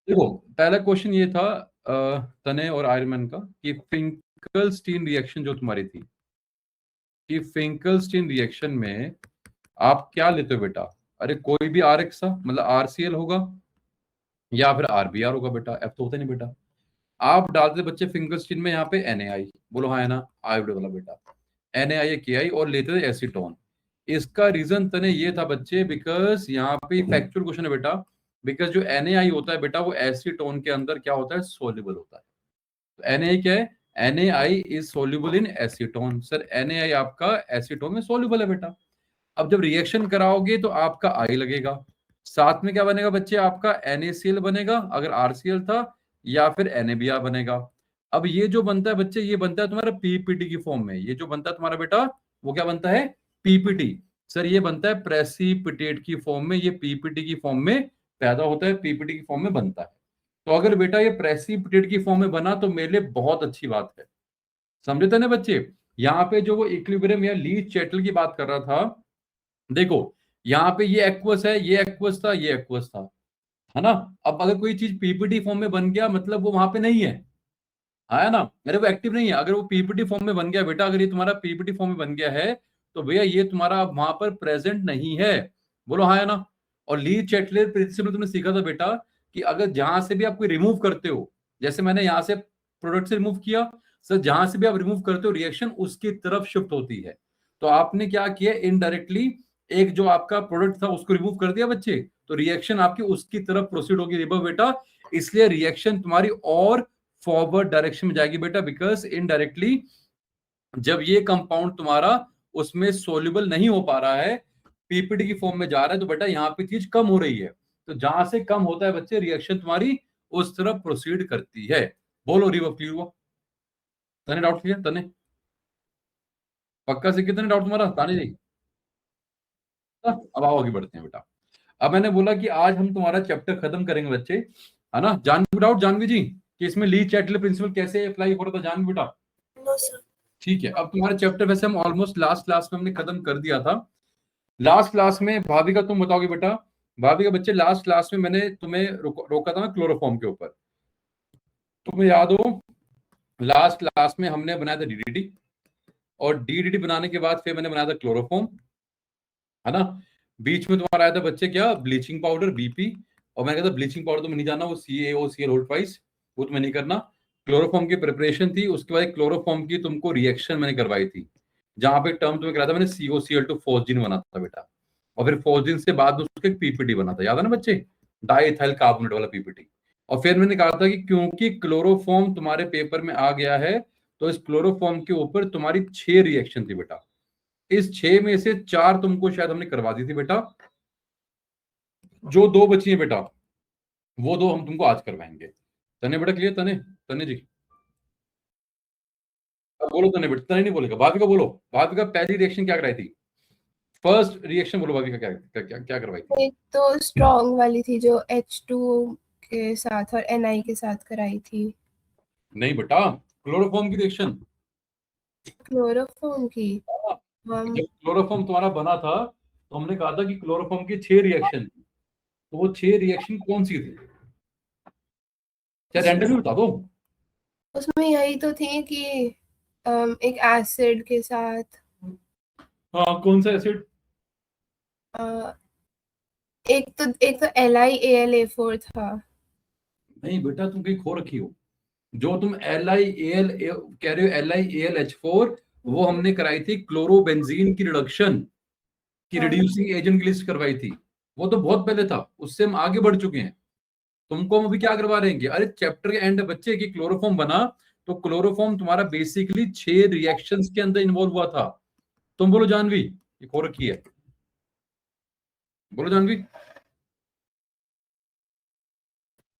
देखो पहला क्वेश्चन ये था तने और आयरमैन का कि फिंकलस्टीन रिएक्शन जो तुम्हारी थी, कि फिंकलस्टीन रिएक्शन में आप क्या लेते हो बेटा? अरे कोई भी आर एक्स मतलब आरसीएल होगा या फिर आरबीआर होगा बेटा, एफ तो होता नहीं बेटा। आप डालते बच्चे फिंगरस्टीन में यहाँ पे एनएआई, बोलो हाँ है ना, आयोडीन वाला बेटा, एनएआई केआई, और लेते थे एसीटोन। इसका रीजन तने ये था बच्चे, बिकॉज यहाँ पे फैक्चुअल क्वेश्चन है बेटा, बिकॉज जो एनएआई होता है बेटा वो एसीटोन के अंदर क्या होता है, सोल्यूबल होता है। तो एनएआई क्या है, NAI is soluble in acetone. Sir NAI आपका एसीटोन में सोल्यूबल है बेटा। अब जब रिएक्शन कराओगे तो आपका आई लगेगा, साथ में क्या बनेगा बच्चे, आपका NaCl बनेगा अगर आरसीएल था, या फिर NaBr बनेगा। अब ये जो बनता है बच्चे, ये बनता है तुम्हारा पीपीटी की फॉर्म में। ये जो बनता है तुम्हारा बेटा वो क्या बनता है, पीपीटी। सर ये बनता है प्रेसिपिटेट की फॉर्म में, ये पीपीटी की फॉर्म में पैदा होता है, पीपीटी की फॉर्म में बनता है। तो अगर बेटा ये प्रेसिपिटेट की फॉर्म में बना तो मेरे लिए बहुत अच्छी बात है, समझे थे ना बच्चे। यहाँ पे जो वो इक्विलिब्रियम या ली चैटल की बात कर रहा था, देखो यहाँ पे ये एक्वस है, ये एक्वस था, ये एक्वस था, है ना। अब अगर कोई चीज पीपीटी फॉर्म में बन गया मतलब वो वहां पे नहीं है, है ना, अरे वो एक्टिव नहीं है। अगर वो पीपीटी फॉर्म में बन गया बेटा, अगर ये तुम्हारा पीपीटी फॉर्म में बन गया है तो भैया ये तुम्हारा वहां पर प्रेजेंट नहीं है, बोलो हाँ है ना। और ली चैटलर प्रिंसिपल तुमने सीखा था बेटा कि अगर जहां से भी आप कोई रिमूव करते हो, जैसे मैंने यहाँ से प्रोडक्ट से रिमूव किया, सर जहां से भी आप रिमूव करते हो रिएक्शन उसकी तरफ शिफ्ट होती है। तो आपने क्या किया, इनडायरेक्टली एक जो आपका प्रोडक्ट था उसको रिमूव कर दिया बच्चे, तो रिएक्शन आपकी उसकी तरफ प्रोसीड होगी रिबो बेटा। इसलिए रिएक्शन तुम्हारी और फॉरवर्ड डायरेक्शन में जाएगी बेटा, बिकॉज इनडायरेक्टली जब ये कंपाउंड तुम्हारा उसमें सोल्यूबल नहीं हो पा रहा है, पीपीटी की फॉर्म में जा रहा है, तो बेटा यहाँ पे चीज कम हो रही है। तो जहां से कम होता है बच्चे रिएक्शन तुम्हारी उस तरफ प्रोसीड करती है। बोलो रिवर क्लियर हुआ? तने डाउट क्लियर? तने पक्का से कितने डाउट तुम्हारा ताने जी? अब आओ आगे बढ़ते हैं बेटा। अब मैंने बोला कि आज हम तुम्हारा चैप्टर खत्म करेंगे बच्चे, है ना। जानवी डाउट, जानवी जी कि इसमें ली चैटलर प्रिंसिपल कैसे अप्लाई हो रहा था, जानवी बेटा? No sir. ठीक है, अब तुम्हारा चैप्टर वैसे हम ऑलमोस्ट लास्ट क्लास में हमने खत्म कर दिया था। लास्ट क्लास में भाभी का तुम बताओगे बेटा, भाभी का बच्चे लास्ट क्लास में मैंने तुम्हें रोका था ना क्लोरोफॉर्म के ऊपर, तुम्हें याद हो लास्ट क्लास में हमने बनाया था डीडीटी, और डीडीटी बनाने के बाद फिर मैंने बनाया था क्लोरोफॉर्म, है ना। बीच में तुम्हारा आया था बच्चे क्या, ब्लीचिंग पाउडर बीपी, और मैंने कहा था ब्लीचिंग पाउडर तुम्हें नहीं जाना, वो CaOCl होल्ड ट्वाइस, वो तुम्हें नहीं करना। क्लोरोफॉर्म की प्रिपरेशन थी, उसके बाद क्लोरोफॉर्म की तुमको रिएक्शन मैंने करवाई थी, जहां पे टर्म तुम्हें कराया था मैंने COCl2 फोस्जिन बना था बेटा, और फिर फोस्जिन से बाद में उसके पीपीटी बना था, याद है ना बच्चे, डाइथाइल कार्बोनेट वाला पीपीटी। और फिर मैंने कहा था कि क्योंकि क्लोरोफॉर्म तुम्हारे पेपर में आ गया है, तो इस क्लोरोफॉर्म के ऊपर तुम्हारी 6 रिएक्शन थी बेटा, इस 6 में से 4 तुमको शायद हमने करवा दी थी बेटा, जो 2 बची है बेटा वो 2 हम तुमको आज करवाएंगे। तने बेटा क्लियर? तने तने जी अब बोलो, तने बेटा, तने नहीं बोलेगा, भाभी का बोलो, भाभी का पहली रिएक्शन क्या कराई थी, फर्स्ट रिएक्शन बोलो भाभी का क्या क्या क्या, क्या करवाई थी? एक तो स्ट्रॉन्ग वाली थी जो H2 के साथ और Na के साथ कराई थी। नहीं बेटा, क्लोरोफॉर्म की रिएक्शन, क्लोरोफॉर्म की हम जब क्लोरोफॉर्म तुम्हारा बना था तो हमने कहा था कि क्लोरोफॉर्म की 6 रिएक्शन, तो वो 6 रिएक्शन कौन सी थी, क्या रैंडमली बता दो? उसमें यही तो थी कि एक एसिड के साथ हाँ कौन सा एसिड? एक तो LiAlA4 था। नहीं बेटा तुम कहीं खो रखी हो, जो तुम LiAl कह रहे हो LiAlH4, वो हमने कराई थी क्लोरोबेंजीन की रिडक्शन की, हाँ रिड्यूसिंग एजेंट की लिस्ट करवाई थी। वो तो बहुत पहले था, उससे हम आगे बढ़ चुके हैं। तुमको हम अभी क्या करवा रहे हैं, अरे चैप्टर के एंड बच्चे की क्लोरोफॉर्म बना, तो क्लोरोफॉर्म तुम्हारा बेसिकली 6 रिएक्शंस के अंदर इन्वॉल्व हुआ था। तुम बोलो जानवी, ये हो रखी है, बोलो जानवी।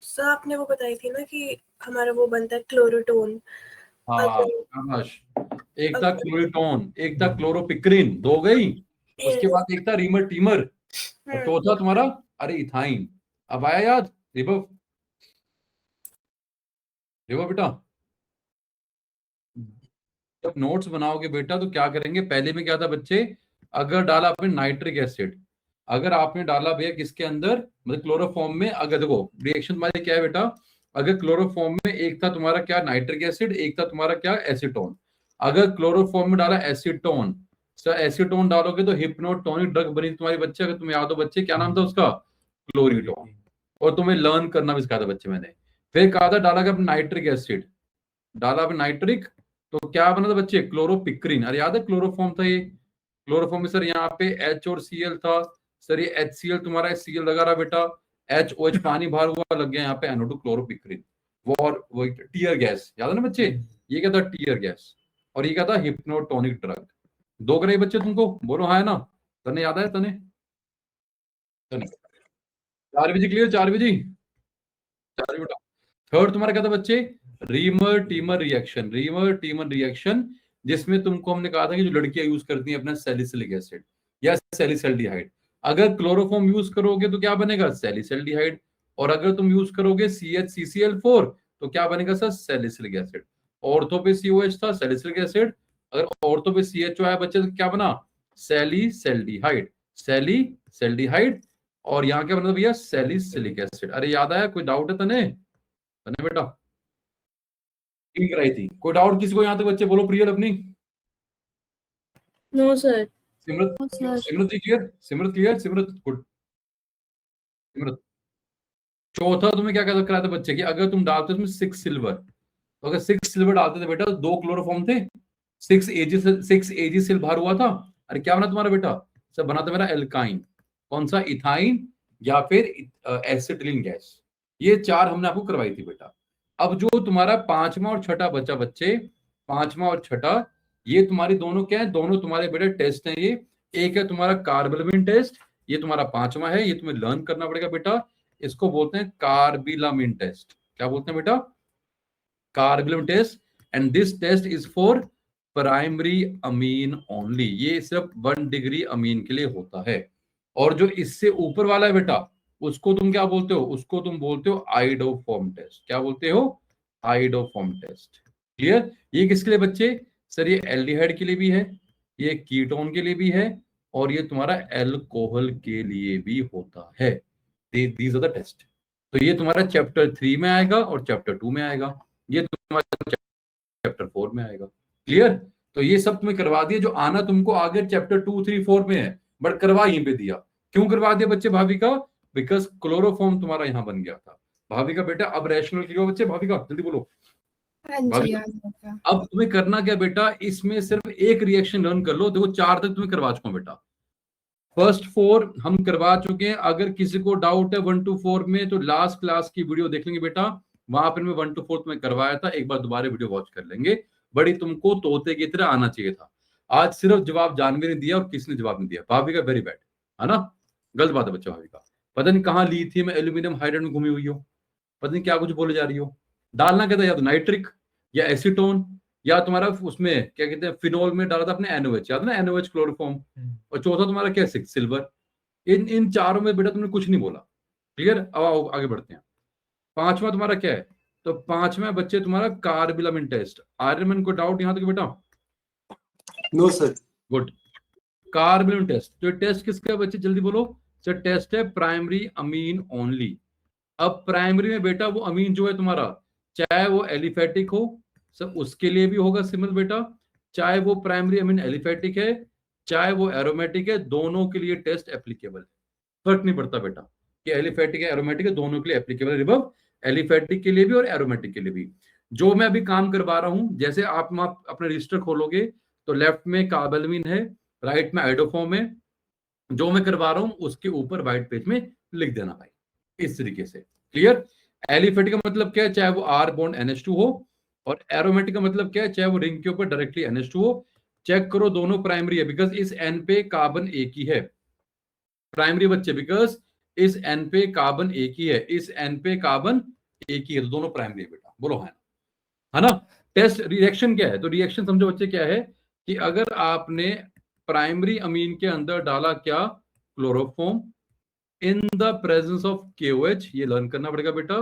सर आपने वो बताई थी ना कि हमारा वो बनता है क्लोरोटोन। हाँ शाबाश, एक था क्लोरिटोन, एक था क्लोरोपिक्रिन, 2 गई, उसके बाद एक था रीमर टीमर, और चौथा तुम्हारा अरे इथाइन। अब आया याद रिबव? रिबव बेटा जब नोट्स बनाओगे बेटा तो क्या करेंगे, पहले में क्या था बच्चे, अगर डाला आपने नाइट्रिक एसिड अगर आपने डाला भैया किसके अंदर, मतलब क्लोरोफॉर्म में, अगर देखो रिएक्शन तुम्हारे क्या है बेटा, अगर क्लोरोफॉर्म में एक था तुम्हारा क्या नाइट्रिक एसिड, एक था तुम्हारा क्या एसीटोन, अगर क्लोरोफॉर्म में डाला एसीटोन, सर एसीटोन डालोगे तो हिप्नोटोनिक ड्रग बनी तुम्हारी बच्चे, अगर तुम्हें याद हो बच्चे क्या नाम था उसका, क्लोरिटोन। और तुम्हें लर्न करना भी सिखाया था बच्चे मैंने। फिर कहा था डाला क्या नाइट्रिक एसिड, डाला नाइट्रिक, तो क्या बना था बच्चे, क्लोरोपिक्रिन। अरे याद है क्लोरोफॉर्म था ये, क्लोरोफॉर्म में सर यहाँ पे H और Cl था, सर ये HCl तुम्हारा Cl लगा रहा बेटा, HOH पानी बाहर हुआ, लग गया यहाँ पे NO2 क्लोरोपिक्रिन। वो टीयर गैस, याद है ना बच्चे, ये क्या था टीयर गैस, और ये क्या था हिप्नोटोनिक ड्रग। दो करे बच्चे तुमको, बोलो हाँ है ना, तने याद है तने, 4 बजे क्लियर, 4 बजे 4 बेटा। थर्ड तुम्हारा क्या था बच्चे, reamer teamer reaction, reamer teamer reaction, जिसमें तुमको हमने कहा था कि जो लड़कियां यूज करती हैं अपना सैलिसिलिक एसिड या सैलिसल्डिहाइड, अगर क्लोरोफॉर्म यूज करोगे तो क्या बनेगा, सैलिसल्डिहाइड, और अगर तुम यूज करोगे CH CCl4 तो क्या बनेगा सर, सैलिसिलिक एसिड। ऑर्थो पे COH था सैलिसिलिक एसिड, अगर ऑर्थो पे CHO आया बच्चे तो क्या बना, सैलिसल्डिहाइड, सैलिसल्डिहाइड, और यहाँ क्या बना भैया, सैलिसिलिक एसिड। अरे याद आया, कोई डाउट है तने बेटा, तीन कराई थी, कोई डाउट किसी को यहाँ तक बच्चे, बोलो प्रियल अपनी, no sir. Simrat, Simrat ji clear, Simrat clear, Simrat good, Simrat. चौथा तुम्हें क्या कराया था बच्चे की, अगर तुम डालते उसमें 6 सिल्वर, तो अगर 6 सिल्वर डालते थे बेटा, 2 क्लोरोफॉर्म थे, 6 Ag सिल बाहर हुआ था, अरे क्या बना तुम्हारा बेटा, सब बना था मेरा एल्काइन, कौन सा, इथाइन या फिर एसिटिलीन गैस। ये 4 हमने आपको करवाई थी बेटा। अब जो तुम्हारा पांचवा और छठा बच्चा बच्चे, पांचवा और छठा, ये तुम्हारी दोनों क्या है, दोनों तुम्हारे बेटे टेस्ट हैं ये। एक है तुम्हारा कार्बेलामिन टेस्ट, ये तुम्हारा पांचवा है, ये तुम्हें लर्न करना पड़ेगा बेटा, इसको बोलते हैं कार्बिलामिन टेस्ट। क्या बोलते हैं बेटा, carbylamine test, and this test is for primary amine only, ये सिर्फ 1 डिग्री अमीन के लिए होता है। और जो इससे ऊपर वाला है बेटा, उसको तुम क्या बोलते हो, उसको तुम बोलते हो आइडोफॉर्म टेस्ट। क्या बोलते हो, आइडोफॉर्म टेस्ट। क्लियर, ये किसके लिए बच्चे, सर ये एल्डिहाइड के लिए भी है, ये कीटोन के लिए भी है, और ये तुम्हारा एल्कोहल के लिए भी होता है। These are the test. तो ये तुम्हारा चैप्टर 3 में आएगा और चैप्टर 2 में आएगा, ये तुम्हारा चैप्टर 4 में आएगा। क्लियर, तो ये सब तुम्हें करवा दिया, जो आना तुमको आगे चैप्टर 2, 3, 4 में है, बट करवा यहीं पे दिया। क्यों करवा दिया बच्चे भाभी का, बिकॉज क्लोरोफॉर्म तुम्हारा यहां बन गया था। भाभी का बेटा अब रैशनल क्लियर बच्चे, भाभी का जल्दी बोलो। अब तुम्हें करना क्या बेटा, इसमें सिर्फ एक रिएक्शन लर्न कर लो, देखो 4 तक तुम्हें करवा चुका हूं बेटा, फर्स्ट 4 हम करवा चुके हैं। अगर किसी को डाउट है 1 to 4 में, तो लास्ट क्लास की वीडियो देख लेंगे बेटा, वहां पर मैं 1 to 4 में करवाया था, एक बार दोबारा वीडियो वॉच कर लेंगे। बड़ी तुमको तोते की तरह आना चाहिए था, आज सिर्फ जवाब जानवी ने दिया और किसी ने जवाब नहीं दिया। भाभी का वेरी बैड है ना, गलत बात है बच्चा, भाभी का पता नहीं कहाँ लिथियम एल्यूमिनियम हाइड्राइड में घूमी हुई हो, पता नहीं क्या कुछ बोले जा रही हो। डालना क्या था, या तो नाइट्रिक या एसीटोन, या तुम्हारा उसमें क्या कहते हैं फिनोल में डाला था अपने NOH, याद ना NOH क्लोरोफॉर्म, और चौथा तुम्हारा क्या, सिल्वर। इन चारों में बेटा तुमने कुछ नहीं बोला। क्लियर, अब आओ आगे बढ़ते हैं। पांचवा तुम्हारा क्या है, तो पांचवा बच्चे तुम्हारा कार्बिलामिन टेस्ट। आर्यमन को डाउट यहां तक बेटा, नो सर, गुड। कार्बिलामिन टेस्ट, तो टेस्ट किसका है बच्चे, जल्दी बोलो सर। टेस्ट है प्राइमरी अमीन ओनली। अब प्राइमरी में बेटा वो अमीन जो है तुम्हारा, चाहे वो एलिफेटिक हो, सब उसके लिए भी होगा सिमिलर बेटा, चाहे वो प्राइमरी अमीन एलिफेटिक है, चाहे वो एरोमेटिक है, दोनों के लिए टेस्ट एप्लीकेबल है। फर्क नहीं पड़ता बेटा कि एलिफेटिक है एरोमेटिक है, दोनों के लिए एप्लीकेबल है रिबव, एलिफेटिक के लिए भी और एरोमेटिक के लिए भी। जो मैं अभी काम करवा रहा हूं, जैसे आप अपने रजिस्टर खोलोगे तो लेफ्ट में कार्बेलामिन है, राइट में आइडोफॉर्म है, जो मैं करवा रहा हूं उसके ऊपर व्हाइट पेज में लिख देना भाई, इस तरीके से। क्लियर, एलिफेटिक का मतलब क्या है, चाहे वो R बॉन्ड NH2 हो, और एरोमेटिक का मतलब क्या है, चाहे वो रिंग के ऊपर डायरेक्टली NH2 हो। चेक करो दोनों प्राइमरी है, बिकॉज इस N पे कार्बन एक ही है। प्राइमरी बच्चे, बिकॉज इस N पे कार्बन एक ही है, इस N पे कार्बन एक ही है, तो दोनों प्राइमरी है बेटा, बोलो है ना। टेस्ट रिएक्शन क्या है, तो रिएक्शन समझो बच्चे क्या है, कि अगर आपने प्राइमरी अमीन के अंदर डाला क्या, chloroform, in the presence of KOH, ये लर्न करना पड़ेगा बेटा।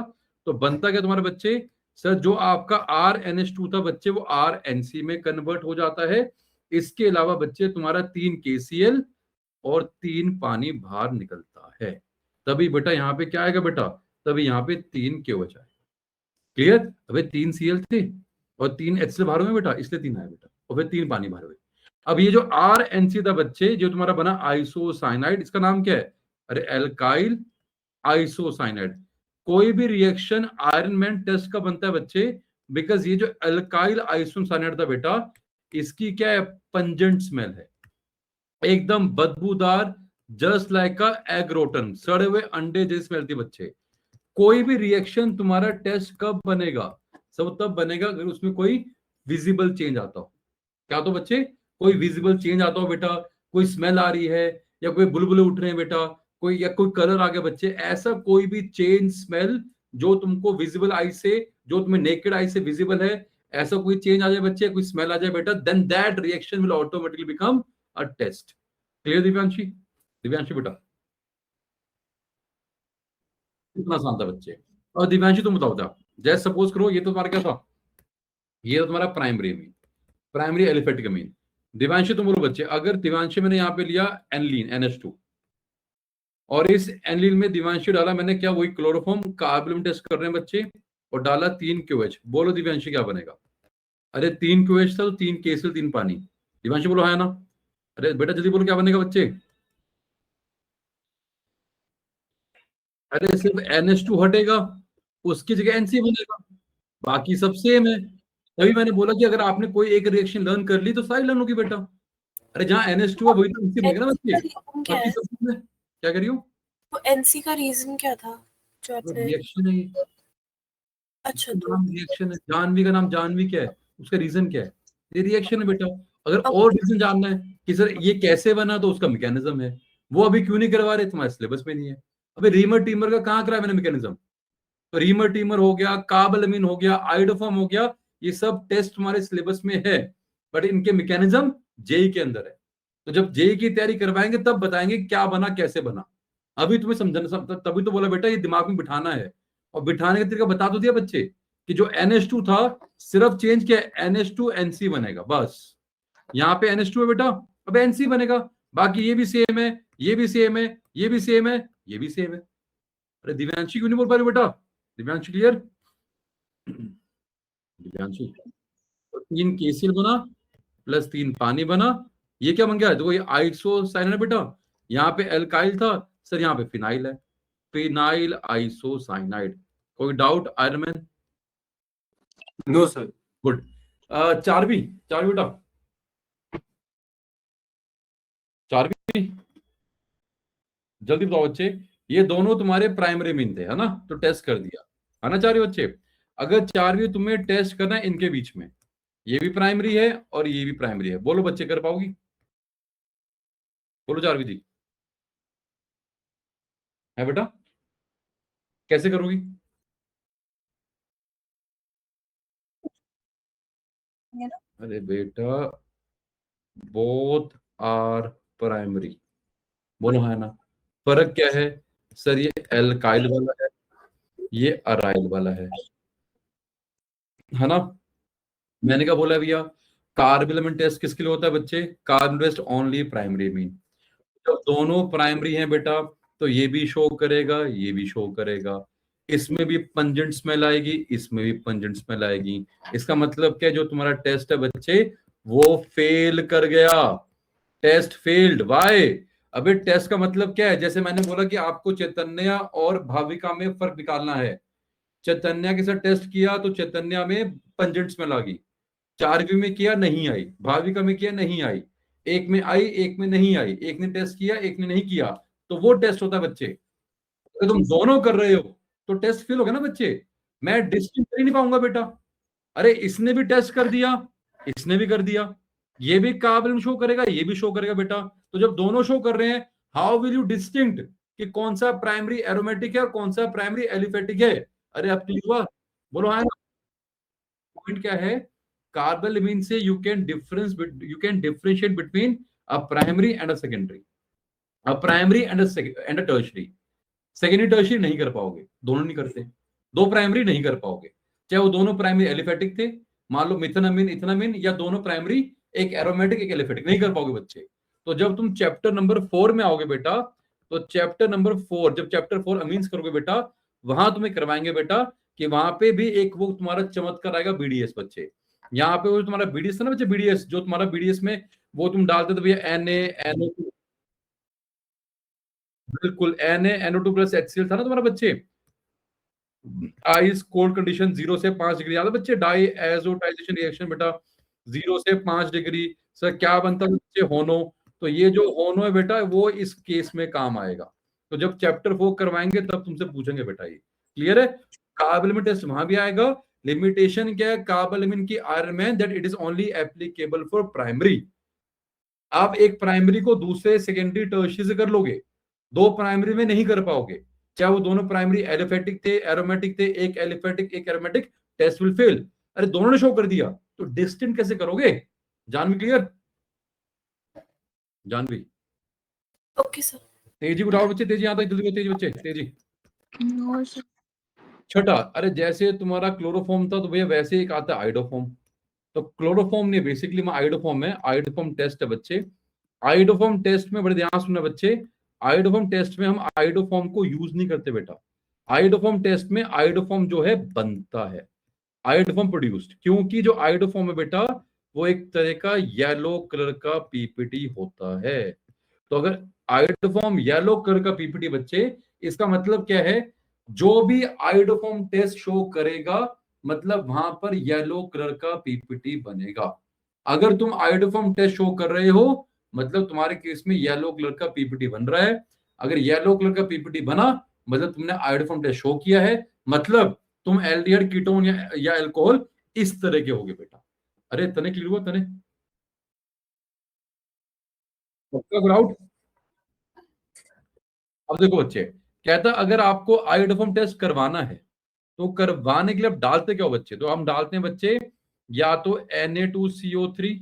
तो बनता क्या तुम्हारे बच्चे, सर जो आपका RNH2 था बच्चे, वो RNC में कन्वर्ट हो जाता है। इसके अलावा बच्चे तुम्हारा 3 KCl और 3 पानी बाहर निकलता है, तभी बेटा यहाँ पे क्या आएगा बेटा, तभी यहाँ पे 3 KOH आएगा। क्लियर? अबे 3 Cl थे और 3 HCl बाहर हुए बेटा, इसलिए 3 आए बेटा, और फिर 3 पानी बाहर हुए। अब ये जो RNC था बच्चे, जो तुम्हारा बना आइसोसाइनाइड, इसका नाम क्या है? अरे एल्काइल आइसोसाइनाइड। कोई भी रिएक्शन आयरन मैन टेस्ट का बनता है बच्चे, बिकॉज ये जो एल्काइल आइसोसाइनाइड था बेटा, इसकी क्या है? पंजेंट स्मेल है, एकदम बदबूदार, जस्ट लाइक अ एग रोटन, सड़े हुए अंडे जैसी स्मेल थी बच्चे। कोई भी रिएक्शन तुम्हारा टेस्ट कब बनेगा? सब तब बनेगा अगर उसमें कोई विजिबल चेंज आता हो। क्या तो बच्चे? कोई विजिबल चेंज आता हो बेटा, कोई स्मेल आ रही है या कोई बुलबुले उठ रहे हैं बेटा, कोई या कोई कलर आ गया बच्चे, ऐसा कोई भी चेंज स्मेल जो तुमको विजिबल आई से, जो तुम्हें नेकेड आई से विजिबल है, ऐसा कोई चेंज आ जाए बच्चे, कोई स्मेल आ जाए बेटा, then that reaction will automatically become a test. Clear Divyanshi? Divyanshi बेटा इतना आसान था बच्चे। और दिव्यांशी तुम बताओ था, जैसे सपोज करो ये तो तुम्हारा क्या था, ये तो तुम्हारा प्राइमरी अमीन, प्राइमरी एलिफेटिक अमीन। दिव्यांशी तुम बोलो बच्चे, अगर दिव्यांशी मैंने यहाँ पे लिया एनलीन NH2 और इस एनलीन में दिव्यांशी डाला मैंने क्या, वही क्लोरोफॉर्म कार्बन टेस्ट कर रहे हैं बच्चे, और डाला 3 KOH, बोलो दिव्यांशी क्या बनेगा? अरे 3 KOH था तो 3 KCl 3 पानी। दिव्यांशी बोलो है ना? अरे बेटा जल्दी बोलो क्या बनेगा बच्चे? अरे सिर्फ NH2 हटेगा, उसकी जगह NC बनेगा, बाकी सब सेम है। तभी मैंने बोला कि अगर आपने कोई एक रिएक्शन लर्न कर ली तो सारी लर्न होगी बेटा। अरे जहाँ NH2 है वही तो NC बनेगा ना बच्चे, क्या बाकी है? सब में क्या करियो? वो NC का रीजन क्या था जो आपने? रिएक्शन है ये, अच्छा उसका तो नाम रिएक्शन है। जानवी का नाम जानवी क्या है, उसका रीजन क्या है? ये रिएक्शन है बेटा। अगर और रीजन जानना है कि सर ये कैसे बना, तो उसका मैकेनिज्म है, वो अभी क्यों नहीं करवा रहे, तुम्हारे सिलेबस में नहीं है। अबे रीमर टीमर का कहाँ कराया मैंने मैकेनिज्म? तो रीमर टीमर हो गया, कार्बालमीन हो गया, आइडोफॉर्म हो गया, ये सब टेस्ट हमारे सिलेबस में है, बट इनके मैकेनिज्म जेई के अंदर है। तो जब जेई की तैयारी करवाएंगे तब बताएंगे क्या बना कैसे बना। अभी तुम्हें समझना, तभी तो बोला बेटा ये दिमाग में बिठाना है, और बिठाने का तरीका बता तो दिया बच्चे कि जो NH2 था सिर्फ चेंज किया, NH2 NC बनेगा बस। यहाँ पे NH2 है बेटा, अब NC बनेगा, बाकी ये भी सेम है, ये भी सेम है, ये भी सेम है, ये भी सेम है। अरे दिव्यांशी क्यों नहीं बोल पा रही बेटा? दिव्यांशी क्लियर? दिव्यांशी 3 KCl बना प्लस 3 पानी बना, ये क्या बन गया? देखो ये आइसोसाइनाइड बेटा, यहाँ पे एल्काइल था सर, यहाँ पे फिनाइल है, फिनाइल आइसोसाइनाइड। कोई doubt Aryaman? No sir. Good. Charvi बेटा, चारवी जल्दी बताओ बच्चे। ये दोनों तुम्हारे प्राइमरी मीन थे है ना, तो टेस्ट कर दिया है ना चारवी बच्चे। अगर चारवी तुम्हें टेस्ट करना है इनके बीच में, ये भी प्राइमरी है और ये भी प्राइमरी है, बोलो बच्चे कर पाओगी? बोलो चारवी जी, है बेटा? कैसे करोगी? अरे बेटा बोथ आर प्राइमरी, बोलो है ना। फर्क क्या है सर? ये एल्काइल वाला है, ये अराइल वाला है ना। मैंने क्या बोला भैया? कार्बोनिल टेस्ट किसके लिए होता है बच्चे? Carbon test only primary mean. जब दोनों प्राइमरी हैं बेटा तो ये भी शो करेगा, ये भी शो करेगा, इसमें भी पंजेंट स्मेल आएगी, इसमें भी पंजेंट स्मेल आएगी। इसका मतलब क्या है? जो तुम्हारा टेस्ट है बच्चे वो फेल कर गया, टेस्ट फेल्ड। वाई? अबे टेस्ट का मतलब क्या है? जैसे मैंने बोला कि आपको चैतन्य और भाविका में फर्क निकालना है। चैतन्य के साथ टेस्ट किया तो चैतन्य में पंजेंट स्मेल आ गई, चारवी में किया नहीं आई, भाविका में किया नहीं आई, एक में आई एक में नहीं आई, एक ने टेस्ट किया एक ने नहीं किया, तो वो टेस्ट होता है बच्चे। अगर तुम दोनों कर रहे हो तो टेस्ट फेल होगा ना बच्चे, मैं डिस्टिंग कर ही नहीं पाऊंगा बेटा। अरे इसने भी टेस्ट कर दिया, इसने भी कर दिया, ये भी कार्बन शो करेगा, ये भी शो करेगा बेटा। तो जब दोनों शो कर रहे हैं, हाउ विल यू डिस्टिंक्ट कि कौन सा प्राइमरी एरोमेटिक है और कौन सा प्राइमरी एलिफेटिक है? अरे अब क्लियर हुआ? बोलो है ना। पॉइंट क्या है? कार्बोनिल से you can differentiate between a primary and a secondary, a primary and a tertiary. Secondary tertiary नहीं कर पाओगे, दोनों नहीं करते, दो प्राइमरी नहीं कर पाओगे, चाहे वो दोनों प्राइमरी एलिफेटिक थे, मान लो मिथेनामीन इथेनामीन, या दोनों प्राइमरी एक एरोमेटिक एक एलिफेटिक, नहीं कर पाओगे बच्चे। तो जब तुम चैप्टर नंबर 4 में आओगे बेटा, तो चैप्टर नंबर 4, जब चैप्टर 4 अमीन्स करोगे बेटा, वहां तुम्हें करवाएंगे बेटा कि वहां पे भी एक वो तुम्हारा चमत्कार आएगा बीडीएस बच्चे। यहाँ पे वो तुम्हारा बीडीएस था ना बच्चे, बीडीएस जो तुम्हारा बीडीएस में वो तुम डालते थे भैया NaNO2, बिल्कुल NaNO2 प्लस HCl था ना तुम्हारा बच्चे। आइस कोल्ड कंडीशन 0 से 5 डिग्री, याद है बच्चे, डाई एजोटाइजेशन रिएक्शन बेटा 0 से 5 डिग्री। सर क्या बनता है बच्चे, होनो। तो ये जो होनो है बेटा वो इस केस में काम आएगा। तो जब चैप्टर 4 करवाएंगे तब तुमसे पूछेंगे बेटा, ये क्लियर है। कार्बोलिमिन टेस्ट वहां भी आएगा। लिमिटेशन क्या है कार्बोलिमिन की आयरन में, that it is only applicable for primary. आप एक प्राइमरी को दूसरे सेकेंडरी टर्शियरी से कर लोगे, दो प्राइमरी में नहीं कर पाओगे। चाहे वो दोनों प्राइमरी एलिफेटिक थे, एरोमेटिक थे, एक एलिफेटिक एक एरोमेटिक, टेस्ट विल फेल। अरे दोनों ने शो कर दिया तो डिस्टिंक्ट कैसे करोगे? Janvi clear? Janvi okay sir. तेजी उठाओ बच्चे, तेजी आता है, जल्दी तेजी बच्चे, तेजी। No sir. छठा, अरे जैसे तुम्हारा क्लोरोफॉर्म था तो भैया वैसे एक आता है आइडोफॉर्म। तो क्लोरोफॉर्म नहीं, बेसिकली में आइडोफॉर्म है, आइडोफॉर्म टेस्ट है बच्चे। आइडोफॉर्म टेस्ट में बड़े ध्यान सुनना बच्चे, आइडोफॉर्म टेस्ट में हम आइडोफॉर्म को यूज नहीं करते बेटा। आइडोफॉर्म टेस्ट में आइडोफॉर्म जो है बनता है, आइडोफॉर्म प्रोड्यूस्ड, क्योंकि जो आइडोफॉर्म है बेटा वो एक तरह का येलो कलर का पीपीटी होता है। तो अगर आइडोफॉर्म येलो कलर का पीपीटी बच्चे, इसका मतलब क्या है, जो भी आइडोफॉर्म टेस्ट शो करेगा मतलब वहां पर येलो कलर का पीपीटी बनेगा। अगर तुम आइडोफॉर्म टेस्ट शो कर रहे हो मतलब तुम्हारे केस में येलो कलर का पीपीटी बन रहा है। अगर येलो कलर का पीपीटी बना मतलब तुमने आइडोफॉर्म टेस्ट शो किया है, मतलब तुम एल्डिहाइड कीटोन या अल्कोहल इस तरह के होगे बेटा। अरे तने क्लियर हुआ तने? आउट। अब देखो बच्चे, कहता अगर आपको आइडोफॉर्म टेस्ट करवाना है तो करवाने के लिए आप डालते क्या हो बच्चे? तो हम डालते हैं बच्चे या तो Na2CO3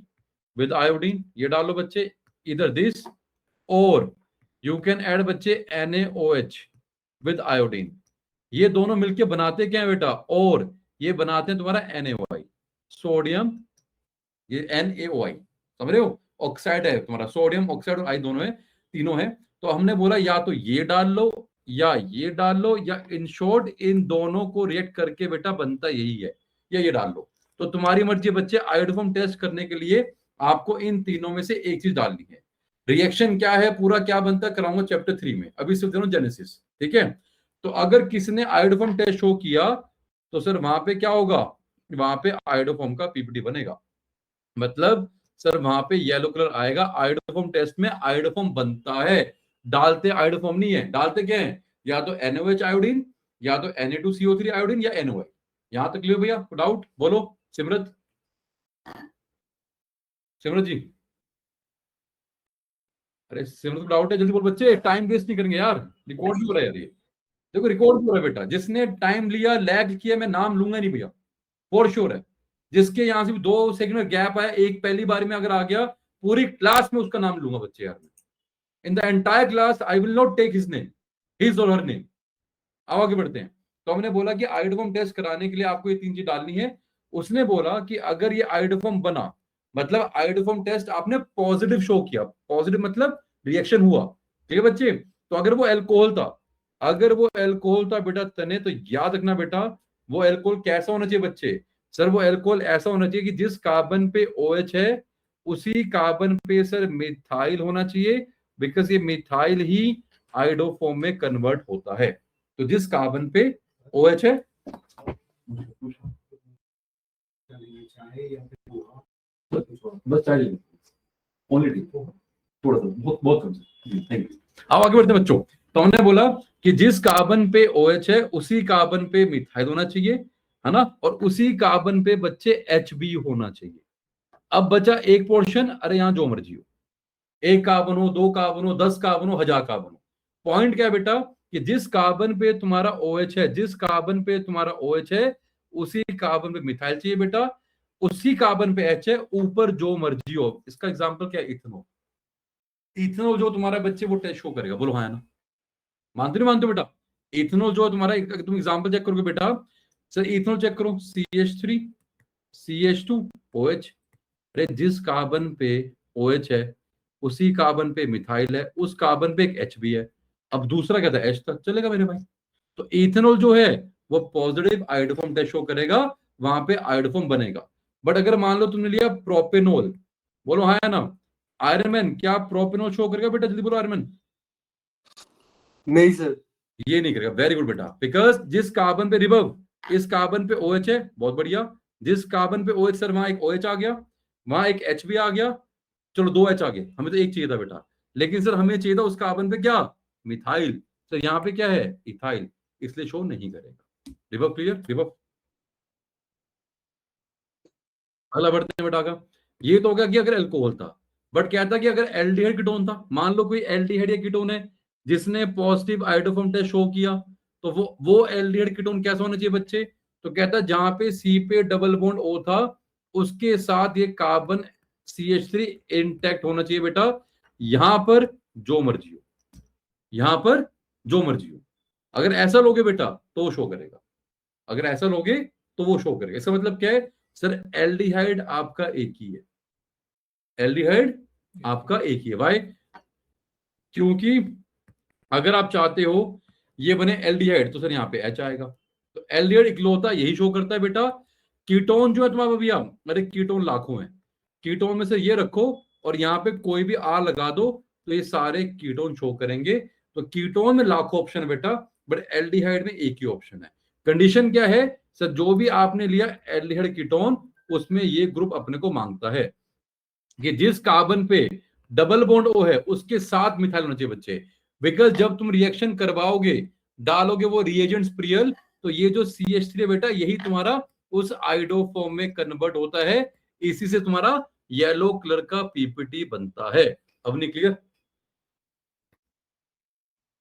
विद आयोडीन, ये डालो बच्चे इधर दिस, और यू कैन ऐड बच्चे NaOH विद आयोडीन। ये दोनों मिलके बनाते क्या है बेटा? और ये बनाते हैं तुम्हारा NaOI, सोडियम, ये NaOI, समझ रहे हो? ऑक्साइड है तुम्हारा, सोडियम ऑक्साइड और आई दोनों है, तीनों है। तो हमने बोला या तो ये डाल लो या ये डाल लो, या इन शॉर्ट इन दोनों को रिएक्ट करके बेटा बनता यही है, या ये डाल लो। तो तुम्हारी मर्जी बच्चे, आयोडोफॉर्म टेस्ट करने के लिए आपको इन तीनों में से एक चीज डालनी है। रिएक्शन क्या है, पूरा क्या बनता है कराऊंगा चैप्टर 3 में, अभी सिर्फ दोनों जेनेसिस, ठीक है। तो अगर किसी ने आयोडोफॉर्म टेस्ट शो किया तो सर वहां पे क्या होगा, वहां पे आयोडोफॉर्म का पीपीटी बनेगा, मतलब सर वहां पे येलो कलर आएगा। आयोडोफॉर्म टेस्ट में आयोडोफॉर्म बनता है, डालते आयोडोफॉर्म नहीं है, डालते क्या है, या तो NaOH आयोडीन, या तो Na2CO3 आयोडीन, या NaOI। यहां तक क्लियर भैया? डाउट बोलो सिमरत, सिमरत जी। अरे सिमरत को डाउट है, जल्दी बोल बच्चे, टाइम वेस्ट नहीं करेंगे यार, रिकॉर्ड भी हो रहा है यार ये। देखो रिकॉर्ड भी हो रहा है बेटा, जिसने टाइम लिया लैग किया मैं नाम लूंगा नहीं भैया, फॉर श्योर है। जिसके यहां से भी 2 सेकंड में गैप आया, एक पहली बार में अगर आ गया, पूरी क्लास में उसका नाम लूंगा बच्चे यार। In the entire class I will not take his name, his और हर नेम। अब आगे बढ़ते हैं। तो हमने बोला कि आयोडोफॉर्म टेस्ट कराने के लिए आपको ये 3 चीज डालनी है। उसने बोला कि अगर ये आयोडोफॉर्म बना, मतलब आयोडोफॉर्म टेस्ट आपने पॉजिटिव शो किया, पॉजिटिव मतलब रिएक्शन हुआ, ठीक है बच्चे। तो अगर वो एल्कोहल था, अगर वो एल्कोहल था बेटा तने, तो याद रखना बेटा वो एल्कोहल कैसा होना चाहिए बच्चे? सर वो एल्कोहल ऐसा होना चाहिए कि जिस कार्बन पे OH है उसी कार्बन पे सर मिथाइल होना चाहिए, बिकॉज ये मिथाइल ही आयोडोफॉर्म में कन्वर्ट होता है। तो जिस कार्बन पे OH है, बस चाहिए ओनली टी, थोड़ा सा, बहुत बहुत कम से, थैंक यू। अब आगे बढ़ते हैं बच्चों। तो हमने बोला कि जिस कार्बन पे OH है उसी कार्बन पे मिथाइल होना चाहिए, है ना, और उसी कार्बन पे बच्चे HB होना चाहिए। अब बचा एक पोर्शन, अरे यहां जो मर्जी हो, 1 कार्बन हो, 2 कार्बन हो, 10 कार्बन हो, 1000 कार्बन हो, पॉइंट क्या है बेटा कि जिस कार्बन पे तुम्हारा OH है, जिस कार्बन पे तुम्हारा OH है उसी कार्बन पे मिथाइल चाहिए बेटा, उसी कार्बन पे H है, ऊपर जो मर्जी हो। इसका एग्जांपल क्या है, इथेनॉल। इथेनॉल जो तुम्हारा बच्चे वो टेस्ट शो करेगा, बोलो हाँ है ना? मानते नहीं मानते हो बेटा? इथेनॉल जो तुम्हारा, तुम एग्जांपल चेक करोगे बेटा, सर इथेनॉल चेक करो, CH3 CH2 OH। अरे जिस कार्बन पे OH है उसी कार्बन पे मिथाइल है, उस कार्बन पे एक H भी है, अब दूसरा क्या था H तक चलेगा मेरे भाई। तो इथेनॉल जो है वो पॉजिटिव आयोडोफॉर्म टेस्ट शो करेगा, वहां पे आयोडोफॉर्म बनेगा। बट अगर मान लो तुमने लिया प्रोपेनॉल, बोलो हाँ या ना, आयरन क्या प्रोपेनॉल शो करेगा बेटा, जल्दी बोलो आयरन। नहीं सर। ये नहीं करेगा, वेरी गुड बेटा, बिकॉज जिस कार्बन पे रिबव, इस कार्बन पे OH है, बहुत बढ़िया, जिस कार्बन पे OH सर वहां एक OH आ गया, वहां एक H भी आ गया, चलो 2 H आ गए, हमें तो एक चाहिए था बेटा, लेकिन सर हमें चाहिए था उस कार्बन पे क्या, मिथाइल, सर यहाँ पे क्या है इथाइल, इसलिए शो नहीं करेगा। रिबव क्लियर, रिबव। अगला बढ़ते हैं बेटा का, ये तो हो गया कि अगर अल्कोहल था, बट क्या था कि अगर एल्डिहाइड कीटोन था, मान लो कोई एल्डिहाइड या कीटोन है जिसने पॉजिटिव आयोडोफॉर्म टेस्ट शो किया, तो वो एल्डिहाइड कीटोन कैसा होना चाहिए बच्चे, तो कहता है जहां पे C पे डबल बॉन्ड O था उसके साथ ये कार्बन CH3 इंटैक्ट होना चाहिए बेटा, यहां पर जो मर्जी हो, यहां पर जो मर्जी हो, अगर ऐसा लोगे बेटा तो शो करेगा, अगर ऐसा लोगे तो वो शो करेगा। इसका मतलब क्या है सर, एल्डिहाइड आपका एक ही है, एल्डिहाइड आपका एक ही है, वाई, क्योंकि अगर आप चाहते हो ये बने एल्डिहाइड तो सर यहाँ पे H आएगा, तो एल्डिहाइड इकलौता यही शो करता है बेटा। कीटोन जो है तुम्हारा भैया, अरे कीटोन लाखों हैं, कीटोन में से ये रखो और यहाँ पे कोई भी R लगा दो तो ये सारे कीटोन शो करेंगे। तो कीटोन में लाखों ऑप्शन है बेटा, बट एल्डिहाइड में एक ही ऑप्शन है। कंडीशन क्या है सर, जो भी आपने लिया एल्डिहाइड कीटोन उसमें ये ग्रुप अपने को मांगता है कि जिस कार्बन पे डबल बॉन्ड O है उसके साथ मिथाइल होना चाहिए बच्चे, बिकॉज जब तुम रिएक्शन करवाओगे, डालोगे वो रिएजेंट्स प्रियल, तो ये जो CH3 है बेटा यही तुम्हारा उस आइडोफॉर्म में कन्वर्ट होता है, इसी से तुम्हारा येलो कलर का PPT बनता है। अब नहीं क्लियर?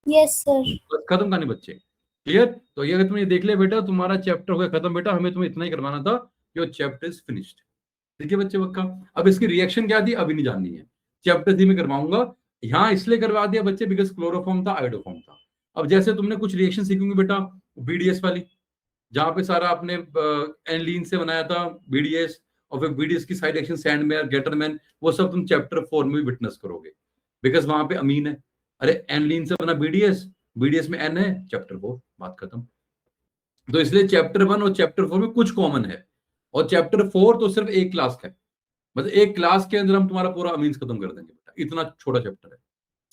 Yes sir. खत्म कहानी बच्चे, क्लियर? तो ये अगर तुमने देख लिया बेटा तुम्हारा चैप्टर हो गया खत्म बेटा, हमें तुम्हें इतना ही करवाना था, योर चैप्टर इज फिनिश्ड। ठीक है बच्चे पक्का? अब इसकी रिएक्शन क्या थी अभी नहीं जाननी है, चैप्टर 3 में करवाऊंगा। यहाँ इसलिए करवा दिया बच्चे बिकॉज क्लोरोफॉर्म था, आयोडोफॉर्म था। अब जैसे तुमने कुछ रिएक्शन सीखोगे बेटा BDS वाली, जहां पे सारा आपने एनलीन से बनाया था BDS, और फिर BDS की साइड रिएक्शन सैंडमेयर, गेटरमैन, वो सब तुम चैप्टर 4 में भी विटनेस करोगे, बिकॉज वहां पे अमीन है। अरे एनलीन से बना BDS में N है, चैप्टर 4, बात खत्म। तो इसलिए चैप्टर 1 और चैप्टर 4 में कुछ कॉमन है, और चैप्टर 4 तो सिर्फ एक क्लास का है, मतलब एक क्लास के अंदर हम तुम्हारा पूरा अमीन्स खत्म कर देंगे बेटा, इतना छोटा चैप्टर है।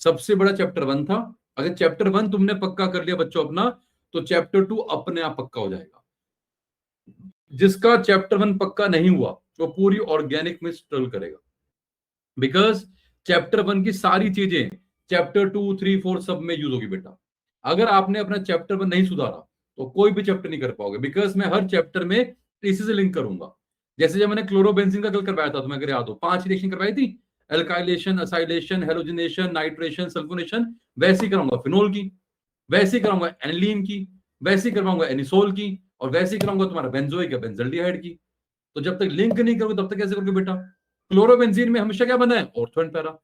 सबसे बड़ा चैप्टर 1 था, अगर चैप्टर 1 तुमने पक्का कर लिया बच्चों अपना, तो चैप्टर 2 अपने आप पक्का हो जाएगा। जिसका चैप्टर 1 पक्का नहीं हुआ वो पूरी ऑर्गेनिक में स्ट्रगल करेगा, बिकॉज चैप्टर 1 की सारी चीजें चैप्टर 2, 3, 4 सब में यूज होगी बेटा। अगर आपने अपना चैप्टर 1 नहीं सुधारा तो कोई भी चैप्टर नहीं कर पाओगे, बिकॉज मैं हर चैप्टर में इसी से लिंक करूंगा। जैसे जब मैंने क्लोरोबेंजीन का कल करवाया था, तुम्हें अगर याद हो, 5 रिएक्शन करवाई थी, alkylation, acylation, halogenation, nitration, sulphonation, वैसे ही कराऊंगा फिनोल की, वैसे ही कराऊंगा एनिलीन की, वैसे ही करवाऊंगा एनिसोल की, और वैसे ही कराऊंगा तुम्हारा बेंजोइक या बेंजल्डिहाइड की। तो जब तक लिंक नहीं करोगे तब तक कैसे करोगे बेटा? क्लोरोबेंजीन में हमेशा क्या बना है, ऑर्थो एंड पैरा।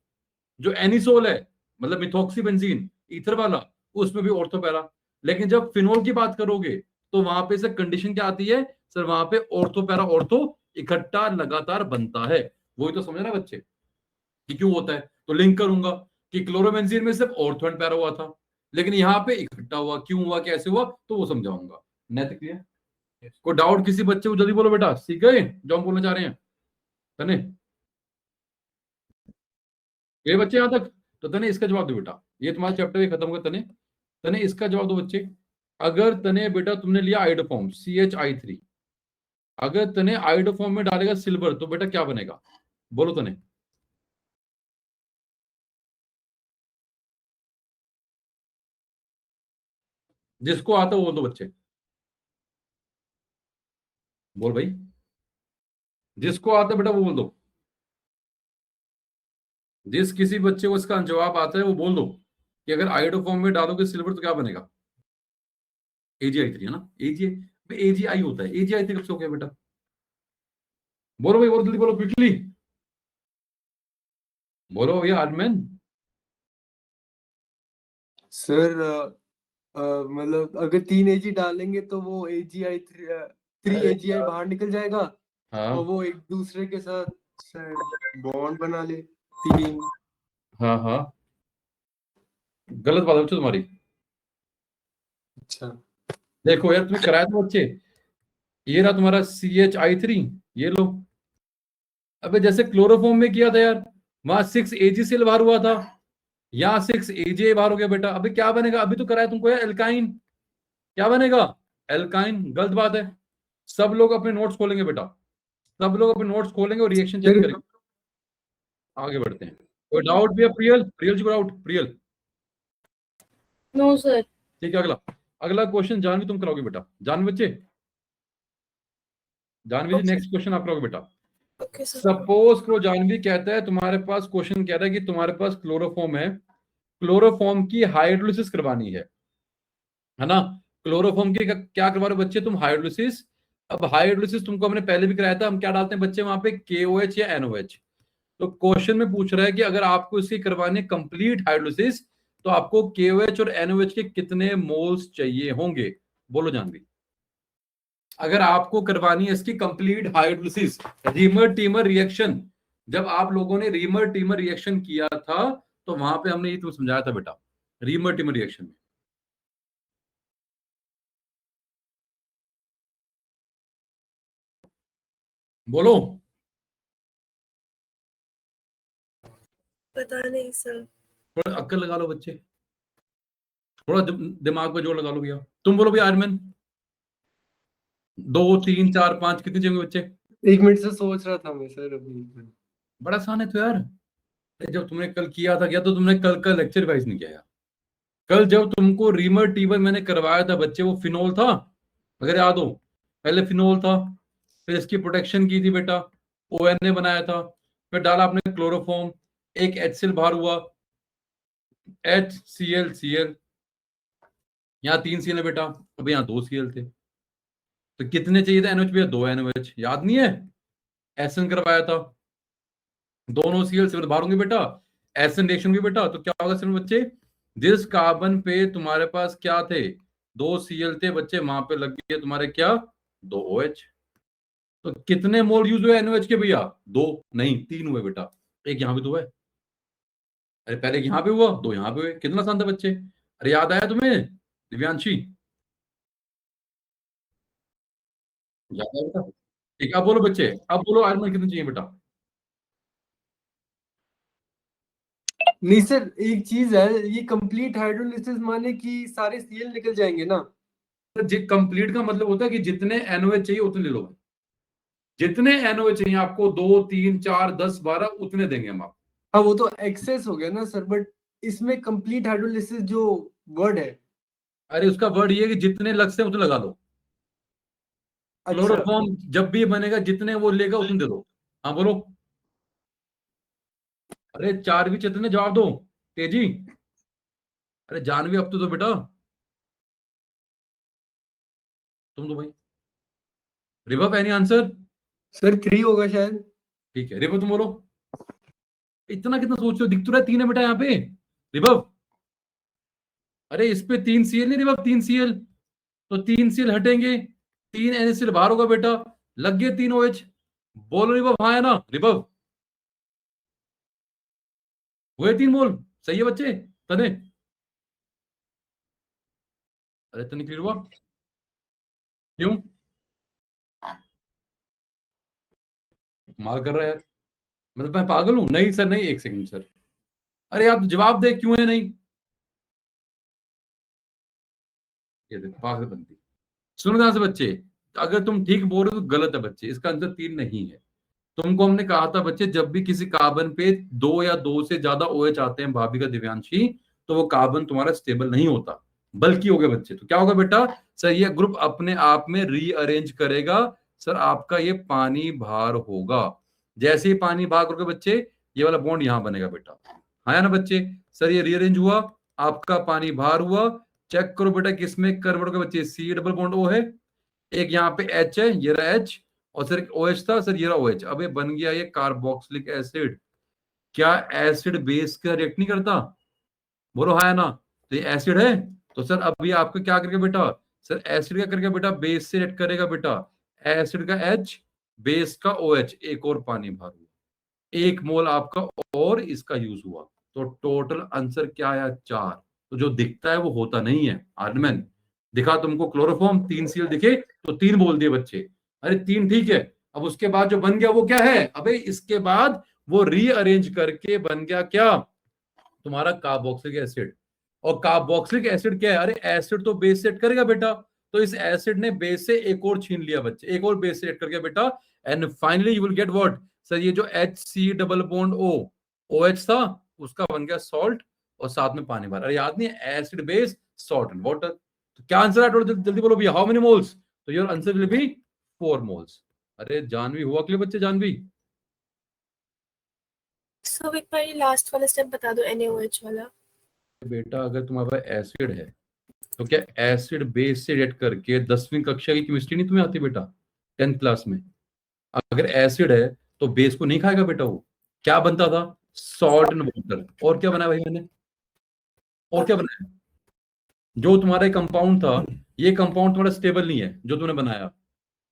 जो एनिसोल है मतलब मिथॉक्सी बेंजीन ईथर वाला, उसमें भी ऑर्थो पैरा। लेकिन जब फिनोल की बात करोगे तो वहां पे से कंडीशन क्या आती है सर, वहां पे ऑर्थो पैरा ऑर्थो इकट्ठा लगातार बनता है। वही तो समझ रहे बच्चे कि क्यों होता है, तो लिंक करूंगा कि क्लोरोबेंजीन में सिर्फ ऑर्थो एंड पैरा हुआ था, लेकिन यहाँ पे इकट्ठा हुआ, क्यों हुआ, कैसे हुआ, तो वो समझाऊंगा। Net clear? कोई डाउट किसी बच्चे को जल्दी बोलो बेटा, सीख गए जो हम बोलना चाह रहे हैं? तने ये बच्चे यहां तक? तो तने इसका जवाब दो बेटा, ये तुम्हारा चैप्टर भी खत्म होगा। तने तने इसका जवाब दो बच्चे। अगर तने बेटा तुमने लिया आयोडोफॉर्म CHI3, अगर तने आयोडोफॉर्म में डालेगा सिल्वर तो बेटा क्या बनेगा, बोलो तने? जिसको आता है वो बोल दो बच्चे, बोल भाई, जिसको आता है बेटा वो बोल दो। जिस किसी बच्चे को इसका जवाब आता है वो बोल दो कि अगर आयोडोफॉर्म में डालोगे सिल्वर तो क्या बनेगा? AgI3 है ना, AgI होता है, AgI3 कब से हो गया बेटा? बोलो भाई, बोलो जल्दी बोलो, क्विकली बोलो भैया आर्मैन। सर मतलब अगर 3 AG डालेंगे तो वो AgI 3 AgI बाहर निकल जाएगा, हाँ और वो एक दूसरे के साथ बॉन्ड बना ले 3। हाँ हाँ, गलत बात है बच्चों तुम्हारी। अच्छा देखो यार, तुम्हें कराया था बच्चे, ये रहा तुम्हारा CH3, ये लो। अबे जैसे क्लोरोफॉर्म में किया था यार, वहां 6 AgCl बाहर हुआ था, यहाँ 6 AgA बाहर हो गया बेटा। अबे क्या बनेगा, अभी तो कराया तुमको यार एल्काइन, क्या बनेगा, एल्काइन। गलत बात है। सब लोग अपने नोट्स खोलेंगे बेटा, सब लोग अपने नोट्स खोलेंगे और रिएक्शन चेक करेंगे। आगे बढ़ते हैं। कोई डाउट भी है? प्रियल, प्रियल जी को डाउट? Priyal no sir. ठीक है। अगला, अगला क्वेश्चन जानवी तुम कराओगे बेटा। जानवी बच्चे, जानवी जी नेक्स्ट क्वेश्चन आप कराओगे बेटा। Okay sir. सपोज करो जानवी कहता है, तुम्हारे पास क्वेश्चन कह रहा है कि तुम्हारे पास क्लोरोफॉर्म है, क्लोरोफॉर्म की हाइड्रोलिसिस करवानी है ना। क्लोरोफॉर्म की क्या करवा रहे हो बच्चे तुम, हाइड्रोलिसिस। अब हाइड्रोलिसिस तुमको हमने पहले भी कराया था, हम क्या डालते हैं बच्चे वहां पे, KOH या NOH। तो क्वेश्चन में पूछ रहा है कि अगर आपको इसकी करवानी है कंप्लीट हाइड्रोलिसिस, तो आपको KOH और NOH के कितने मोल्स चाहिए होंगे, बोलो जानवी। अगर आपको करवानी है इसकी complete hydrolysis, reamer teamer reaction, जब आप लोगों ने रीमर टीमर रिएक्शन किया था तो वहां पे हमने ये तुम्हें समझाया था बेटा, रीमर टीमर रिएक्शन में। बोलो, पता नहीं सर। थोड़ा अक्ल लगा लो बच्चे, थोड़ा दिमाग पे जोर लगा लो भैया। तुम बोलो भैया आर्यमन, 2 3 4 5 कितने चाहिए बच्चे? 1 मिनट से सोच रहा था मैं सर अभी। बड़ा आसान है तो यार। जब तुमने कल किया था क्या, तो तुमने कल का लेक्चर रिवाइज नहीं किया यार। कल जब तुमको रीमर टीमर मैंने करवाया था बच्चे, वो फिनोल था, अगर याद हो। पहले फिनोल था, फिर इसकी प्रोटेक्शन की थी बेटा, ONA बनाया था, फिर डाला आपने क्लोरोफॉर्म, एक HCl बाहर हुआ, HCl, यहाँ 3 Cl है बेटा, अब यहाँ 2 Cl थे। तो कितने चाहिए थे NOH भैया, 2 NOH, याद नहीं है? एसन करवाया था, दोनों Cl सिर्फ बाहर होंगे बेटा, एसन रिएक्शन होगी बेटा। तो क्या होगा सिर्फ बच्चे, जिस कार्बन पे तुम्हारे पास क्या थे, 2 Cl थे बच्चे, वहां पे लग गए तुम्हारे क्या, 2 OH। तो कितने मोल यूज हुए NOH के भैया, 2 नहीं 3 हुए बेटा। एक यहाँ भी 2 है, अरे पहले एक यहाँ पे हुआ, 2 यहाँ पे हुए। कितना आसान था बच्चे, अरे याद आया तुम्हें दिव्यांशी, याद आया बेटा? ठीक है, अब बोलो बच्चे, अब बोलो आयरन कितने चाहिए बेटा? नहीं सर, एक चीज है, ये कंप्लीट हाइड्रोलिसिस माने कि सारे सीएल निकल जाएंगे ना? कंप्लीट का मतलब होता है कि जितने NOH चाहिए उतने ले लो, जितने NOH चाहिए आपको, 2 3 4 10 12 उतने देंगे हम आपको। हाँ वो तो एक्सेस हो गया ना सर, बट इसमें कंप्लीट हाइड्रोलिसिस जो वर्ड है। अरे उसका वर्ड ये है कि जितने लग से उतने लगा लो। अच्छा क्लोरोफॉर्म जब भी बनेगा, जितने वो लेगा उतने दे दो। हाँ बोलो, अरे 4वीं चेतन ने जवाब दो, तेजी। अरे जानवी अब तो दो बेटा, तुम दो भाई। रिवप एनी आंसर? सर 3 होगा शायद। ठीक है रिवप तुम बोलो। इतना कितना सोच रहे हो, दिख तो रहा है 3 है बेटा यहाँ पे। रिवप, अरे इस पे 3 Cl नहीं रिवप, 3 Cl, तो 3 Cl हटेंगे, 3 NaCl बाहर होगा बेटा, लग गए 3 OH। बोलो रिवप, हाँ है ना रिवप, हुए 3 मोल। सही है बच्चे, तने, अरे तने क्लियर हुआ? क्यों मार कर रहा है यार, मतलब मैं पागल हूं? नहीं सर नहीं, एक सेकंड सर, अरे आप जवाब दे क्यों है नहीं, ये देख पागल बनती। सुनो ध्यान से बच्चे, अगर तुम ठीक बोल रहे हो तो गलत है बच्चे, इसका आंसर 3 नहीं है। तुमको हमने कहा था बच्चे, जब भी किसी कार्बन पे 2 या 2 से ज्यादा OH आते हैं भाभी का दिव्यांशी, तो वो कार्बन तुम्हारा स्टेबल नहीं होता, बल्कि हो गया बच्चे। तो क्या होगा बेटा, सर ये ग्रुप अपने आप में रीअरेंज करेगा, सर आपका ये पानी भार होगा। जैसे ही पानी भार करोगे बच्चे, ये वाला बॉन्ड यहां बनेगा बेटा, हाँ ना बच्चे। सर ये रीअरेंज हुआ, आपका पानी भार हुआ। चेक करो बेटा किसमें कन्वर्ट होगा बच्चे, C डबल बॉन्ड O है, एक यहाँ पे H है, ये रहा H, और सर एक OH था, सर ये रहा OH। अब ये बन गया ये कार्बोक्सिलिक एसिड। क्या एसिड बेस का रिएक्ट नहीं करता, बोलो हाँ है ना? तो ये एसिड है, तो सर अब ये आपको क्या करेगा बेटा, सर एसिड का करेगा बेटा, बेस से रिएक्ट करेगा बेटा, एसिड का H, बेस का OH, एक और पानी भर हुआ, 1 मोल आपका और इसका यूज हुआ। तो टोटल आंसर क्या आया 4। तो जो दिखता है वो होता नहीं है। आर्यमन दिखा तुमको क्लोरोफॉर्म 3 सीएल दिखे तो 3 बोल दिए बच्चे, अरे 3 ठीक है। अब उसके बाद जो बन गया वो क्या है, अबे इसके बाद वो रीअरेंज करके बन गया क्या, तुम्हारा कार्बोक्सिलिक एसिड। और कार्बोक्सिलिक एसिड क्या है, अरे एसिड तो बेस सेट करेगा बेटा, तो इस एसिड ने बेस से एक और छीन लिया बच्चे, एक और बेस सेट कर गया बेटा, and finally you will get what sir, ये जो HC double bond O OH था उसका बन गया सॉल्ट और साथ में पानी भरा। अरे याद नहीं है, acid base salt and water. तो क्या आंसर है, जल्दी बोलो भैया, हाउ मेनी मोल्स, तो your answer will be 4 moles. अरे जानवी हुआ क्लियर बच्चे, जानवी? सब एक बार लास्ट वाला स्टेप बता दो, NaOH वाला। बेटा अगर तुम्हारे पास एसिड है तो क्या एसिड बेस से रिएक्ट करके 10वीं कक्षा की केमिस्ट्री नहीं तुम्हें आती बेटा 10th क्लास में? अगर एसिड है तो बेस को नहीं खाएगा बेटा, वो क्या बनता था, सॉल्ट एंड वाटर। और क्या बनाया भाई मैंने, और क्या बनाया, जो तुम्हारा कंपाउंड था, ये कंपाउंड तुम्हारा स्टेबल नहीं है जो तुमने बनाया,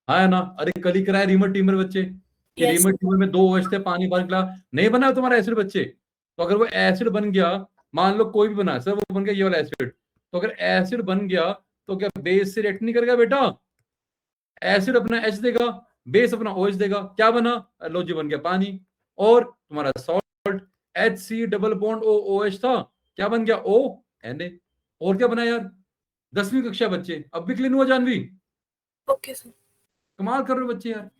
हाँ है ना? अरे कल ही कराया रीमर टीमर बच्चे कि Yes. रीमर टीमर में 2 OH थे, पानी भर निकला, नहीं बना तुम्हारा एसिड बच्चे। तो अगर वो एसिड बन गया, मान लो कोई भी बना सर, वो बन गया ये वाला एसिड, तो अगर एसिड बन गया तो क्या बेस से रिएक्ट नहीं करेगा बेटा? एसिड अपना H देगा, बेस अपना OH देगा, क्या बना, लो जी बन गया पानी। और तुम्हारा salt HC double bond OH था, क्या बन गया ONA। और क्या बना यार, 10वीं कक्षा बच्चे, अब भी क्लीन हुआ जानवी? Okay sir. कमाल कर रहे हो बच्चे यार।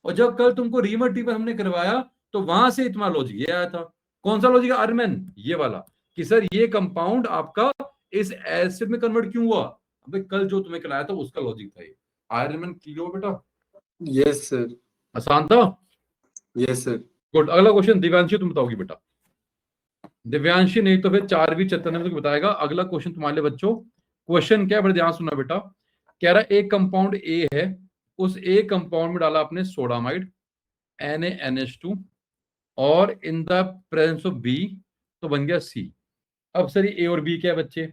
और जब कल तुमको रीमर टीपर हमने करवाया तो वहां से तुम्हारा लॉजिक ये आया था, कौन सा लॉजिक आर्यमन, ये वाला, कि सर ये कंपाउंड आपका इस एसिड में कन्वर्ट क्यों हुआ। अबे कल जो तुम्हें कराया था उसका लॉजिक था ये। आर्यमन क्लियर हो बेटा? Yes sir. आसान था? Yes sir. गुड। अगला क्वेश्चन दिव्यांशी तुम बताओगी बेटा। दिव्यांशी नहीं तो फिर 4वीं चैतन्य में बताएगा। अगला क्वेश्चन तुम्हारे लिए बच्चों, क्वेश्चन क्या है बड़े ध्यान सुनना बेटा। कह रहा एक कंपाउंड ए है, उस ए कंपाउंड में डाला आपने सोडामाइड NaNH2 और in the presence of B तो बन गया सी। अब सर ये ए और बी क्या है बच्चे,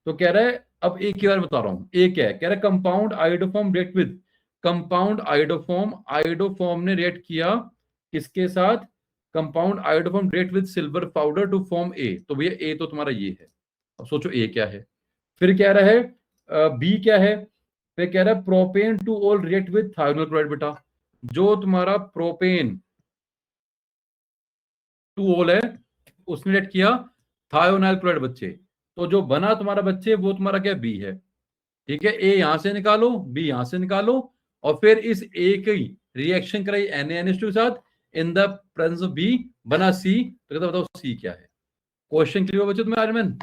तो कह रहा है, अब ए के बारे में बता रहा हूं, ए क्या है, कह रहा है compound iodoform react with, compound iodoform ने रिएक्ट किया किसके साथ, compound iodoform react with silver powder to form A. तो भैया ए तो तुम्हारा ये है, अब सोचो ए क्या है। फिर कह रहा है बी क्या है, फिर कह रहा है propane two all react with thionyl chloride बेटा, जो तुम्हारा प्रोपेन टू ऑल है उसने रिएक्ट किया थायोनाइल क्लोराइड बच्चे, तो जो बना तुम्हारा बच्चे वो तुम्हारा क्या बी है। ठीक है, ए यहां से निकालो, बी यहां से निकालो, और फिर इस ए की रिएक्शन कराई NaNH2 के साथ, in the presence of B बना सी। तो कहता बताओ सी क्या है। क्वेश्चन क्लियर बच्चे तुम्हें आर्यमन?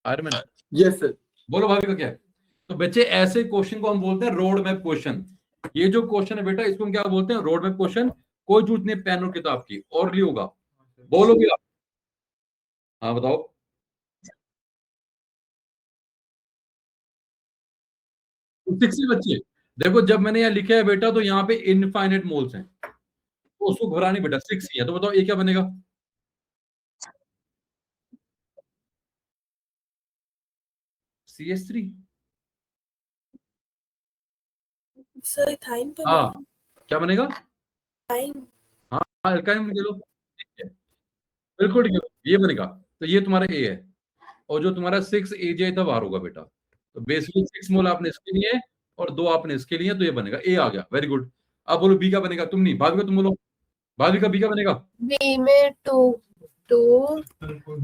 Aryaman yes sir. बोलो भाभी का क्या है। तो बच्चे ऐसे क्वेश्चन को हम बोलते हैं रोड मैप क्वेश्चन। ये जो क्वेश्चन है बेटा इसको हम क्या बोलते हैं, रोड मैप क्वेश्चन। कोई जरूरत नहीं पेन और किताब की, और लियो होगा, बोलोगे आप? हाँ बताओ। सिक्स बच्चे देखो, जब मैंने यहाँ लिखा है बेटा तो यहाँ पे इनफाइनाइट मोल्स हैं, तो उसको घबरानी बेटा 6 ही है। तो बताओ ये क्या बनेगा, CH3। सर इथाइन पे हाँ क्या बनेगा, इथाइन। हाँ अल्काइन ले लो, ठीक है, बिल्कुल ठीक है, ये बनेगा। तो ये तुम्हारा ए है, और जो तुम्हारा 6 AJ था बाहर होगा बेटा। तो बेसिकली 6 मोल आपने इसके लिए और 2 आपने इसके लिए, तो ये बनेगा ए आ गया, वेरी गुड। अब बोलो बी का बनेगा, तुम नहीं भाभी का, तुम बोलो भाभी का बी का बनेगा। बी में 2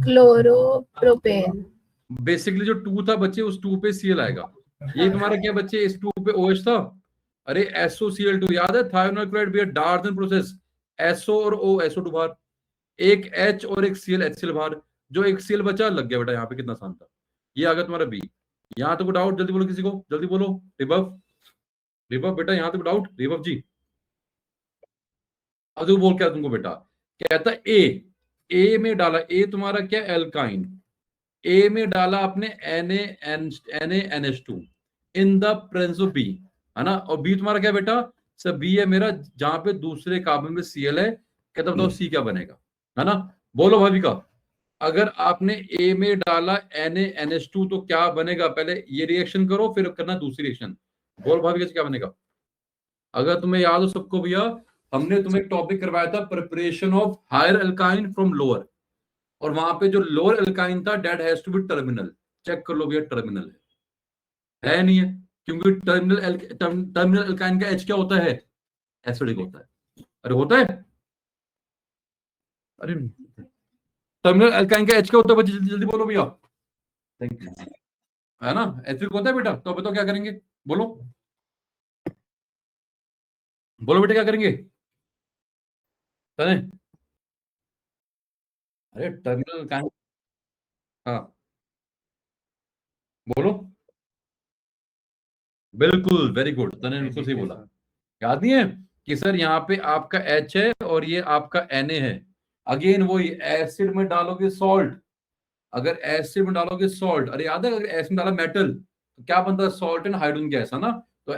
क्लोरोप्रोपेन। बेसिकली जो 2 था बच्चे उस 2 पे Cl आएगा। ये तुम्हारा क्या बच्चे, इस 2 पे OH था, अरे SOCl2 याद है, थायोनाइल क्लोराइड भी डार्जन प्रोसेस, SO और O SO2 बाहर, एक H और एक Cl HCl बाहर, जो एक Cl बचा लग गया बेटा यहाँ पे, कितना आसान था। ये आ गया तुम्हारा बी। यहाँ तक डाउट जल्दी बोलो, किसी को जल्दी बोलो, रिबव रिबव बेटा, यहाँ तक डाउट रिबव जी। अब देखो बोल क्या तुमको बेटा, कहता ए में डाला, ए तुम्हारा क्या एल्काइन, ए में डाला आपने NaNH2 in the presence of B, है ना। और बी तुम्हारा क्या बेटा, सर बी है मेरा जहां पे दूसरे कार्बन में Cl है, कहता बताओ सी क्या बनेगा, है ना। बोलो भाभी का, अगर आपने ए में डाला NaNH2 तो क्या बनेगा, पहले ये रिएक्शन करो फिर करना दूसरी रिएक्शन। बोल भाभी का क्या बनेगा। अगर तुम्हें याद हो सबको भैया, हमने तुम्हें टॉपिक करवाया था preparation of higher alkyne from lower, और वहां पे जो लोअर एल्काइन था that has to be terminal. Check कर लो भैया, टर्मिनल है नहीं है, क्योंकि टर्मिनल एल्काइन का एच क्या होता है? एसिडिक होता है। अरे होता है, अरे टर्मिनल एल्काइन का एच क्या होता है बच्चे? जल्दी जल्दी बोलो भैया। Thank you. है ना, एसिडिक होता है बेटा। तो बताओ क्या करेंगे, बोलो बोलो बेटा क्या करेंगे? अरे टर्मिनल एल्काइन, हाँ बोलो। बिल्कुल, वेरी गुड, तने बिल्कुल सही बोला। याद नहीं है कि सर यहाँ पे आपका H है और ये आपका Na है। अगेन वही, एसिड में डालोगे सॉल्ट, अगर एसिड में डालोगे सॉल्ट, अरे याद है अगर एसिड में डाला मेटल तो क्या बनता है? सॉल्ट एंड हाइड्रोजन गैस, है ना। तो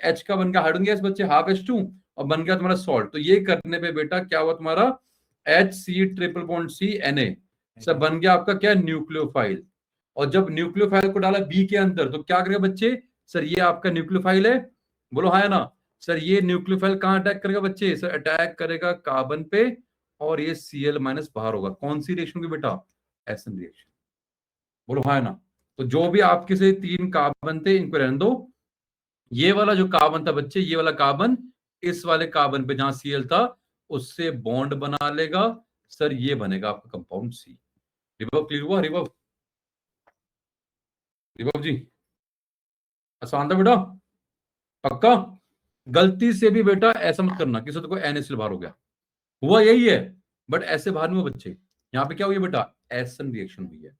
H का बन गया हाइड्रोजन गैस बच्चे, हाफ H2, और बन गया तुम्हारा सॉल्ट। तो ये करने पे बेटा क्या हुआ तुम्हारा? HC≡CNA सब बन गया आपका क्या? न्यूक्लियोफाइल। और जब न्यूक्लियोफाइल को डाला बी के अंदर तो क्या करेगा बच्चे? सर ये आपका न्यूक्लियोफाइल है, बोलो हाँ या ना। सर ये न्यूक्लियोफाइल कहाँ अटैक करेगा बच्चे? सर अटैक करेगा कार्बन पे, और ये Cl- बाहर होगा। कौन सी रिएक्शन की बेटा? एसएन रिएक्शन, बोलो हाँ या ना। तो जो भी आपके से 3 कार्बन थे इनको रहने दो। ये वाला जो कार्बन था बच्चे, ये वाला कार्बन इस वाले कार्बन पे जहां Cl था उससे बॉन्ड बना लेगा। सर ये बनेगा आपका कंपाउंड C। रिवर्ब क्लियर हुआ? रिवर्ब, रिवर्ब जी आसान था बेटा, पक्का। गलती से भी बेटा ऐसा मत करना किसी को NaCl बाहर हो गया, हुआ यही है, बट ऐसे बाहर नहीं हुआ बच्चे। यहाँ पे क्या हुई है बेटा? एसन रिएक्शन हुई है।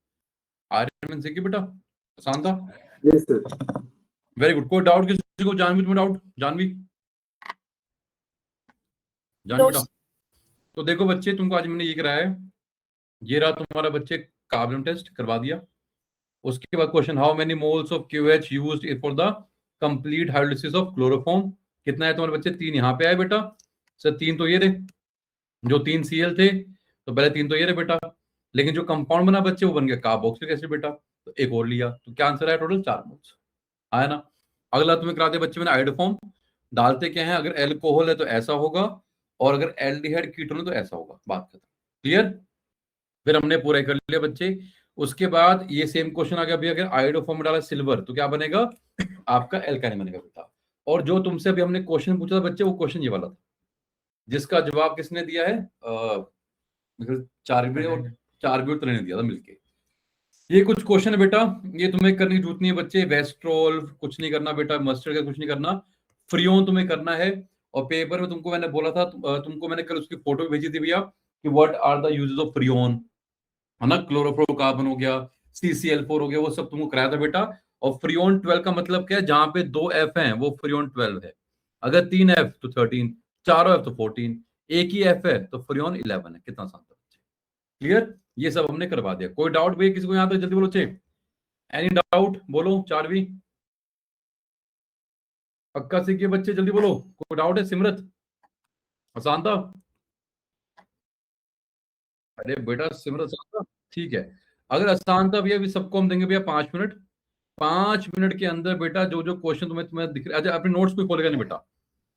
आयरन से की बेटा, आसान था। Yes sir. Very good. कोई डाउट किसी को? जानवी तुम्हें डाउट? जानवी, जानवी बेटा। तो देखो बच्चे, तुमको आज मैंने ये कराया है, ये रहा तुम्हारा बच्चे कार्बन टेस्ट करवा दिया। उसके बाद question, how many moles of QH used for the complete hydrolysis of chloroform? कितना है तुम्हारे बच्चे? 3 यहाँ पे आए बेटा। सर 3 तो ये रहे, जो 3 Cl थे तो पहले 3 तो ये रहे बेटा, लेकिन जो कंपाउंड बना बच्चे वो बन गया कार्बोक्सिलिक एसिड बेटा। तो एक और लिया, तो क्या आंसर है? टोटल 4 मोल्स आया ना। अगला तुम्हें करा दिया बच्चे मैंने आयोडोफॉर्म। डालते क्या है? अगर एल्कोहल है तो ऐसा होगा, और अगर एल्डिहाइड कीटोन है तो ऐसा होगा। बात खत्म, क्लियर। फिर हमने पूरा कर लिया बच्चे। उसके बाद ये सेम क्वेश्चन आ गया अभी, अगर आयोडोफॉर्म में डाला सिल्वर तो क्या बनेगा? आपका एल्काइन बनेगा बेटा। और जो तुमसे अभी हमने क्वेश्चन पूछा था बच्चे, वो क्वेश्चन ये वाला था, जिसका जवाब किसने दिया है? चारवी और तने दिया था मिलके। ये कुछ क्वेश्चन है बेटा, ये तुम्हें करने की जरूरत नहीं है बच्चे। वेस्ट्रोल कुछ नहीं करना बेटा, मस्टर्ड का कुछ नहीं करना, फ्रियोन तुम्हें करना है। और पेपर में तुमको मैंने बोला था, तुमको मैंने कल उसकी फोटो भेजी थी भैया कि what are the uses of freon, है ना। क्लोरोफ्लोरोकार्बन हो गया, CCl4 हो गया, वो सब तुमको कराया था बेटा। और फ्रियोन 12 का मतलब क्या है? जहां पे 2 F हैं वो फ्रियोन 12 है। अगर 3 F तो 13, 4 F तो 14, एक ही F है तो फ्रियोन 11 है। कितना आसान था बच्चे, क्लियर। ये सब हमने करवा दिया। कोई डाउट भैया किसी को यहाँ तक? जल्दी बोलो चे, एनी डाउट बोलो। चारवी पक्का सीखिए बच्चे, जल्दी बोलो। कोई डाउट है? सिमरत आसान था? अरे बेटा सिमरत आसान था, ठीक है। अगर आसान था भैया, अभी सबको हम देंगे भैया 5 मिनट। 5 मिनट के अंदर बेटा जो जो क्वेश्चन तुम्हें दिख रहे, अच्छा अपने नोट्स को खोलेगा नहीं बेटा।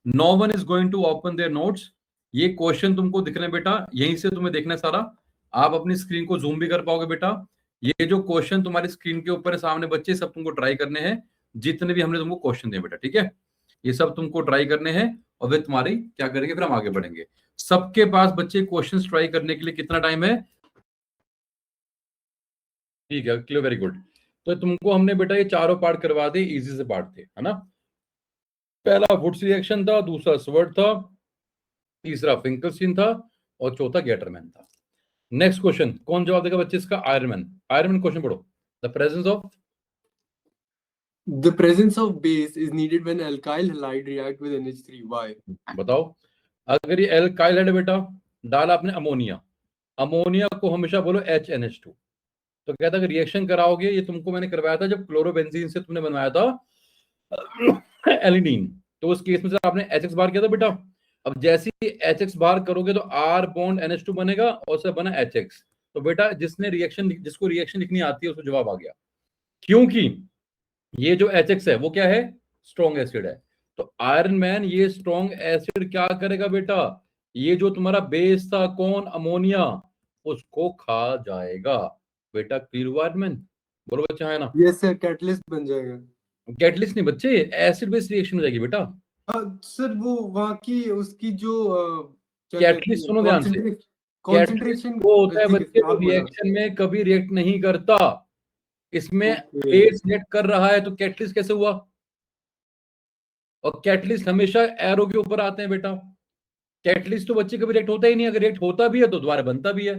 No one is going to open their notes. ये क्वेश्चन तुमको दिख रहे हैं बेटा, यहीं से तुम्हें देखना है सारा। आप अपनी स्क्रीन को जूम भी कर पाओगे बेटा। ये जो क्वेश्चन तुम्हारी स्क्रीन के ऊपर है सामने बच्चे, सब तुमको ट्राई करने हैं, जितने भी हमने तुमको क्वेश्चन दिए बेटा, ठीक है। ये सब तुमको ट्राई करने हैं, और फिर तुम्हारी क्या करेंगे, फिर हम आगे बढ़ेंगे। सबके पास बच्चे क्वेश्चन ट्राई करने के लिए कितना टाइम है? ठीक है, क्लियर, वेरी गुड। तो तुमको हमने बेटा ये चारों पार्ट करवा दे, इजी से पार्ट थे, है ना। पहला वुड्स रिएक्शन था, दूसरा स्वर्ट था, तीसरा फिंकलस्टीन था, और चौथा गेटरमैन था। नेक्स्ट क्वेश्चन कौन जवाब देगा बच्चे इसका? आयरमैन। आयरमैन क्वेश्चन पढ़ो। The presence of The presence of base is needed when alkyl halide react with NH3. Why? बताओ। अगर ये एल्काइल है बेटा, डाला आपने अमोनिया, अमोनिया को हमेशा बोलो HNH2। तो कहता है रिएक्शन कराओगे, ये तुमको मैंने करवाया था जब क्लोरोबेंजीन से तुमने बनवाया था एलिनीन, तो उस केस में से आपने HX बार किया था बेटा। अब जैसे ही HX बार करोगे तो R बॉन्ड NH2 बनेगा, और से बना HX। तो बेटा जिसको रिएक्शन लिखनी आती है उसको जवाब आ गया, क्योंकि ये जो HX है वो क्या है? स्ट्रॉन्ग एसिड है। तो आयरन मैन ये स्ट्रॉन्ग एसिड क्या करेगा बेटा? ये जो तुम्हारा बेस था कौन? अमोनिया, उसको खा जाएगा। बेटा क्लियर हुआ आर्यमन? बोलो बच्चा, है ना? यस सर, कैटलिस्ट बन जाएगा। कैटलिस्ट नहीं बच्चे, एसिड बेस रिएक्शन हो जाएगी बेटा। सर वो वहाँ की उसकी जो क्या कैटलिस्ट सुनो ध्यान से, कॉन्सेंट्रेशन वो होता है ठीक बच्चे सर, जो आप बोला। रिएक्शन में कभी रिएक्ट नहीं करता। इसमें Okay. बेस रिएक्ट कर रहा है तो कैटलिस्ट कैसे हुआ? और कैटलिस्ट हमेशा एरो के ऊपर आते हैं बेटा। कैटलिस्ट तो बच्चे कभी रिएक्ट होता ही नहीं, अगर रिएक्ट होता भी है तो दोबारा बनता भी है।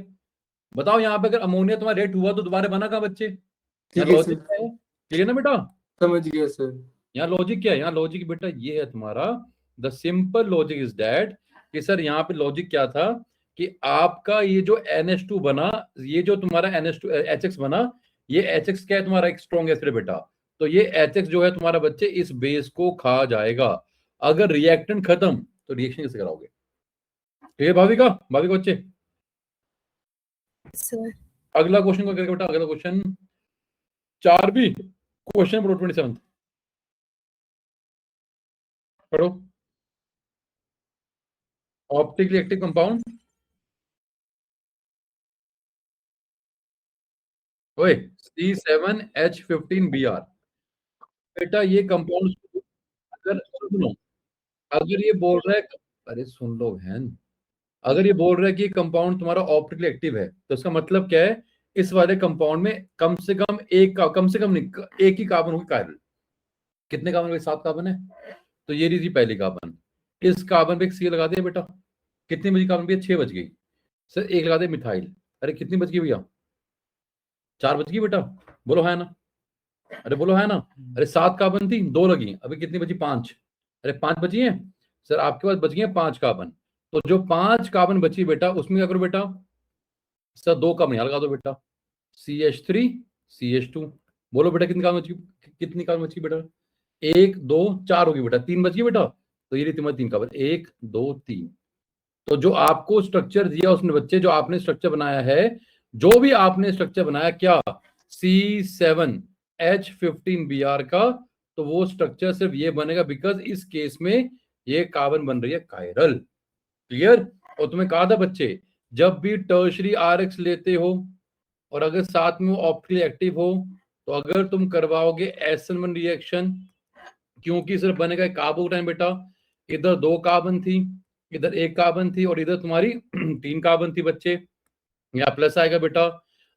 बताओ यहाँ पे अगर अमोनिया तुम्हारा रिएक्ट हुआ तो दोबारा बना कहाँ बच्चे? ठीक है लॉजिक सर, क्या है? क्लियर ना बेटा? समझ गया सर। यहाँ लॉजिक क्या है? यहाँ लॉजिक बेटा ये है तुम्हारा, the simple logic is that कि सर यहाँ पे लॉजिक क्या था कि आपका ये जो NH2 बना, ये जो तुम्हारा NH2 HX बना, ये HX क्या है तुम्हारा? एक स्ट्रॉन्ग एसिड बेटा। तो ये HX जो है तुम्हारा बच्चे इस बेस को खा जाएगा। अगर रिएक्टेंट खत्म तो रिएक्शन कैसे कराओगे? क्लियर भाविका? भाविका बच्चे, सर अगला क्वेश्चन को करके बेटा, अगला क्वेश्चन 4B, क्वेश्चन नंबर 27 पढ़ो। ऑप्टिकली एक्टिव कंपाउंड, ओए C7H15Br। बेटा ये कंपाउंड, अगर सुनो, अगर ये बोल रहा है, अरे सुन लो बहन, अगर ये बोल रहा है कि कंपाउंड तुम्हारा ऑप्टिकली एक्टिव है तो इसका मतलब क्या है? इस वाले कंपाउंड में कम से कम एक का, कम से कम नहीं, एक ही कार्बन होगी कायरल। कितने कार्बन भाई? 7 कार्बन है। तो ये रही पहली कार्बन, इस कार्बन पे एक सी लगा दिया बेटा। कितनी बजी कार्बन पे? 6 बज गई। सर एक लगा दे मिथाइल, अरे कितनी बज गई भैया? 4 बज गई बेटा। बोलो है ना? अरे बोलो है ना? अरे 7 कार्बन थी, 2 लगी, अभी कितनी बची? 5। अरे 5 बची है सर, आपके पास बच गए 5 कार्बन। तो जो 5 कार्बन बची बेटा, उसमें क्या करो बेटा? सर 2 कार्बन यहाँ लगा दो बेटा, CH3 CH2। बोलो बेटा कितनी कार्बन बची? कितनी कार्बन बची बेटा? 1 2 4 होगी बेटा, 3 बच गई बेटा। तो ये तुम्हारे 3 कार्बन, 1 2 3। तो जो आपको स्ट्रक्चर दिया उसने बच्चे, जो आपने स्ट्रक्चर बनाया है, जो भी आपने स्ट्रक्चर बनाया क्या, C7H15Br का, तो वो स्ट्रक्चर सिर्फ ये बनेगा बिकॉज इस केस में ये कार्बन बन रही है कायरल। क्लियर? और तुम्हें कहा था बच्चे, जब भी टर्शरी RX लेते हो और अगर साथ में वो ऑप्टिकली एक्टिव हो, तो अगर तुम करवाओगे SN1 रिएक्शन, क्योंकि सिर्फ बनेगा कार्बोकेटाइन बेटा, इधर 2 कार्बन थी, इधर 1 कार्बन थी, और इधर तुम्हारी 3 कार्बन थी बच्चे, यहाँ प्लस आएगा बेटा।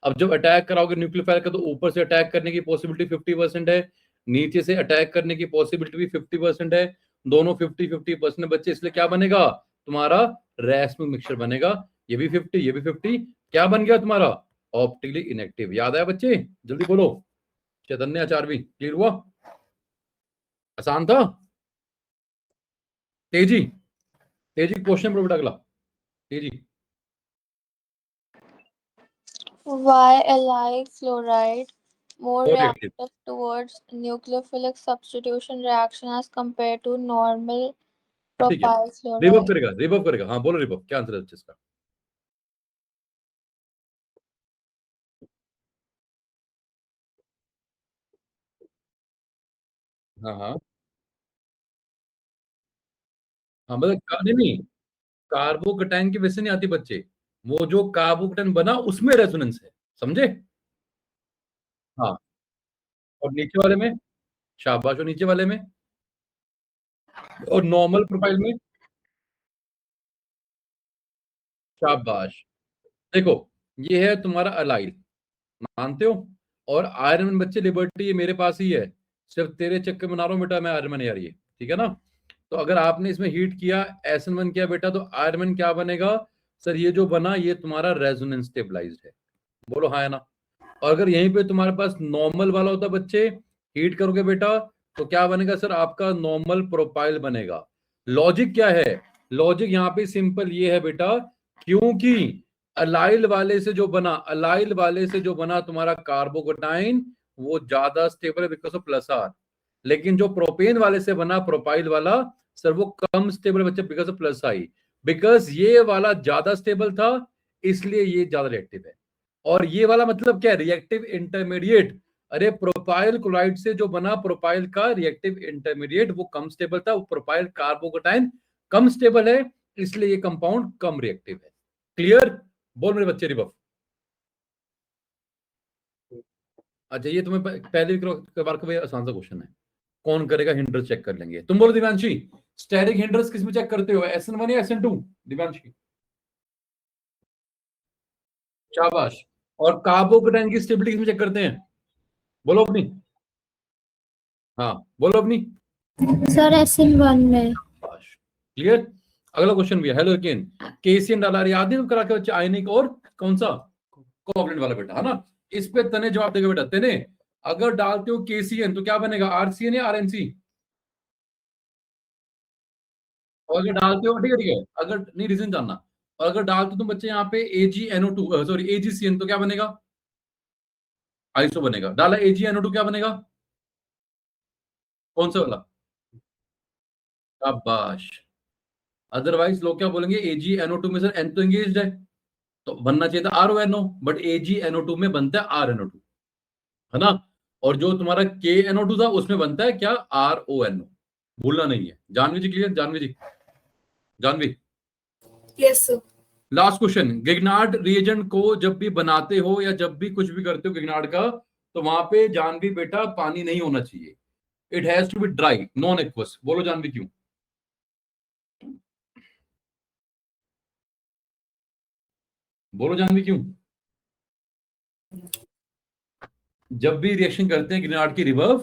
अब जब अटैक कराओगे न्यूक्लियोफाइल का, तो ऊपर से अटैक करने की पॉसिबिलिटी 50% है, नीचे से अटैक करने की पॉसिबिलिटी भी 50% है, दोनों 50-50% बच्चे, इसलिए क्या बनेगा तुम्हारा? रैस्मिक मिक्सचर बनेगा। ये भी 50, ये भी 50, क्या बन गया तुम्हारा? Optically inactive. याद आया बच्चे? जल्दी बोलो। चैतन्य आचार्य भी क्लियर हुआ? आसान था? तेजी, तेजी क्वेश्चन पर बेटा अगला, तेजी। Why allyl fluoride more More reactive. reactive towards nucleophilic substitution reaction as compared to normal ठीक है, propyl रिवर्व fluoride? करेगा, रिवर्व करेगा। हाँ बोलो रिवर्व, क्या आंसर है इसका? हाँ हाँ हाँ, मतलब नहीं नहीं, कार्बोकटाइन की वजह से नहीं आती बच्चे, वो जो कार्बोकटाइन बना उसमें रेजोनेंस है, समझे? हाँ, और नीचे वाले में, शाबाश, और नीचे वाले में, और नॉर्मल प्रोफाइल में, शाबाश। देखो ये है तुम्हारा अलाइल, मानते हो? और आयरन मैन बच्चे लिबर्टी ये मेरे पास ही है, सिर्फ तेरे चक्कर में बना रहा हूं बेटा मैं आयरन मैन यार, ये ठीक है ना? तो अगर आपने इसमें हीट किया, SN1 किया बेटा, तो आयरन मैन क्या बनेगा? सर ये जो बना ये तुम्हारा रेजोनेंस स्टेबलाइज्ड है। बोलो हाँ है ना? और अगर यहीं पे तुम्हारे पास नॉर्मल वाला होता बच्चे, हीट करोगे बेटा, तो क्या बनेगा सर? आपका नॉर्मल प्रोपाइल बनेगा। लॉजिक क्या है? लॉजिक यहाँ पे सिंपल ये है बेटा, क्योंकि अलाइल वाले से जो बना, अलाइल वाले से जो बना तुम्हारा कार्बोकटाइन, वो ज्यादा स्टेबल है बिकॉज ऑफ प्लस आर, लेकिन जो प्रोपेन वाले से बना प्रोपाइल वाला, सर वो कम स्टेबल बच्चे because of plus I, because ये वाला ज्यादा स्टेबल था इसलिए ये ज्यादा रिएक्टिव है। और ये वाला मतलब क्या है? Reactive intermediate. अरे प्रोपाइल क्लोराइड से जो बना प्रोपाइल का रिएक्टिव इंटरमीडिएट, वो कम स्टेबल था, वो प्रोपाइल कार्बोकटाइन कम स्टेबल है, इसलिए ये कंपाउंड कम रिएक्टिव है। क्लियर? बोल मेरे बच्चे रिवर्व। अच्छा ये तुम्हें पहले भी बार का भाई आसान सा क्वेश्चन है, कौन करेगा हिंड्रेंस चेक कर लेंगे। तुम बोलो दिव्यांशी, स्टेरिक हिंड्रेंस किस में चेक करते हो, SN1 या SN2? दिव्यांशी शाबाश। और कार्बोकेटाइन की स्टेबिलिटी किस में चेक करते हैं, बोलो अपनी, हाँ बोलो अपनी। सर SN1 में। क्लियर। अगला क्वेश्चन भी है, हेलो अगेन, KCN डाला याद नहीं करा के बच्चे, आयनिक और कौन सा कोवलेंट वाला बेटा, है ना। इस पे तने जवाब देगा बेटा। तने अगर डालते हो KCN तो क्या बनेगा, RCN या RNC? और अगर डालते हो, ठीक है, अगर नहीं रीजन जानना, और अगर डालते हो तुम बच्चे यहाँ पे AgNO2 सॉरी AgCN तो क्या बनेगा, आइसो बनेगा। डाला AgNO2 क्या बनेगा, कौन सा वाला, शाबाश। अदरवाइज लोग क्या बोलेंगे, AgNO2 में सर N तो एंगेज्ड है तो बनना चाहिए था RONO, बट AgNO2 में बनता है RNO2, है ना। और जो तुम्हारा KNO2 था उसमें बनता है क्या, RONO, भूलना नहीं है। Janvi ji clear, Janvi ji, Janvi. Yes sir. Last question, Grignard reagent को जब भी बनाते हो या जब भी कुछ भी करते हो गिग्नार्ड का, तो वहां पे जानवी बेटा पानी नहीं होना चाहिए, it has to be dry non aqueous. बोलो जानवी क्यों, बोलो जानवी क्यों। जब भी रिएक्शन करते हैं गिग्नार्ड की रिवर्व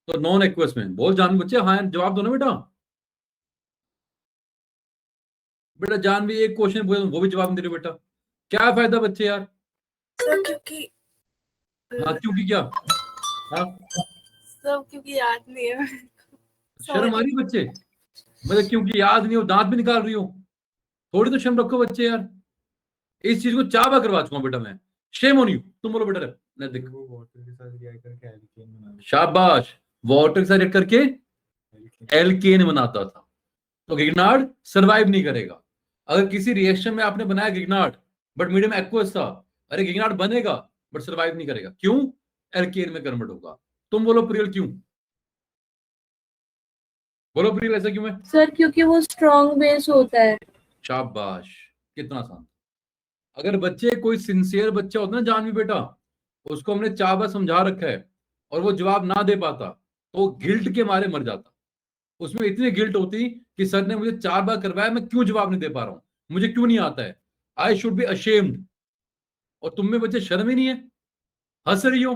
तो नॉन एक्वस में, बोल जानवी बच्चे, हाँ जवाब दो ना बेटा। बेटा जानवी एक क्वेश्चन बोल वो भी जवाब नहीं दे रहे बेटा, क्या फायदा बच्चे यार। सर क्योंकि हाँ क्योंकि क्या, हाँ सब क्योंकि याद नहीं है। शर्म आ रही है बच्चे, मतलब क्योंकि याद नहीं हो, दांत भी निकाल रही हो, थोड़ी तो शर्म रखो बच्चे यार। इस चीज को चाबा करवा चुका हूं बेटा मैं, शेम ऑन यू। तुम बोलो बेटा, मैं देख, वाटर के साथ रिएक्ट करके एल्केन बना शाबाश, वाटर के साथ रिएक्ट करके एल्केन बनाता था। तो गिग्नार्ड सरवाइव नहीं करेगा। अगर किसी रिएक्शन में आपने बनाया गिग्नार्ड बट मीडियम एक्वस था, अरे गिग्नार्ड बनेगा बट सरवाइव नहीं करेगा, क्यों, एल्केन में कन्वर्ट होगा। तुम बोलो प्रियल क्यों, बोलो प्रियल ऐसा क्यों है। सर क्योंकि वो स्ट्रॉन्ग बेस होता है। शाबाश, कितना आसान। अगर बच्चे कोई सिंसियर बच्चा होता है ना जानवी बेटा, उसको हमने 4 बार समझा रखा है और वो जवाब ना दे पाता तो गिल्ट के मारे मर जाता। उसमें इतनी गिल्ट होती कि सर ने मुझे 4 बार करवाया, मैं क्यों जवाब नहीं दे पा रहा हूं, मुझे क्यों नहीं आता है, आई शुड बी अशेम्ड। और तुम में बच्चे शर्म ही नहीं है, हंस रही हो।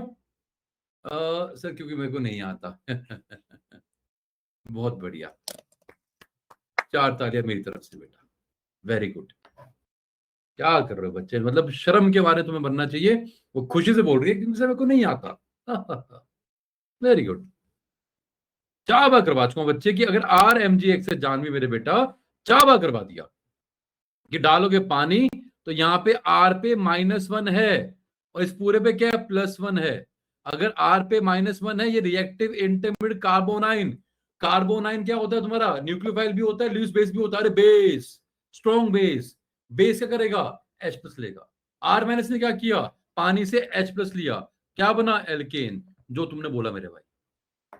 सर क्योंकि मेरे को नहीं आता। बहुत बढ़िया, 4 तालियां मेरी तरफ से बेटा, वेरी गुड। क्या कर रहे हो बच्चे, मतलब शर्म के बारे तुम्हें बनना चाहिए। वो खुशी से बोल रही है कि मेरे को नहीं आता। Very good. चाबा करवा चुका हूं बच्चे की, अगर RMGX से जानवी मेरे बेटा चाबा करवा दिया कि डालोगे पानी तो यहाँ पे R पे -1 है और इस पूरे पे क्या है, +1 है। अगर R पे -1 है, ये रिएक्टिव इंटरमीडिएट कार्बोनाइन, कार्बोनाइन क्या होता है तुम्हारा, न्यूक्लियोफाइल भी होता है, लुईस बेस भी होता है, अरे बेस, स्ट्रॉन्ग बेस। बेस क्या करेगा, H+ लेगा। R- ने क्या किया, पानी से H+ लिया, क्या बना, एल्केन, जो तुमने बोला मेरे भाई।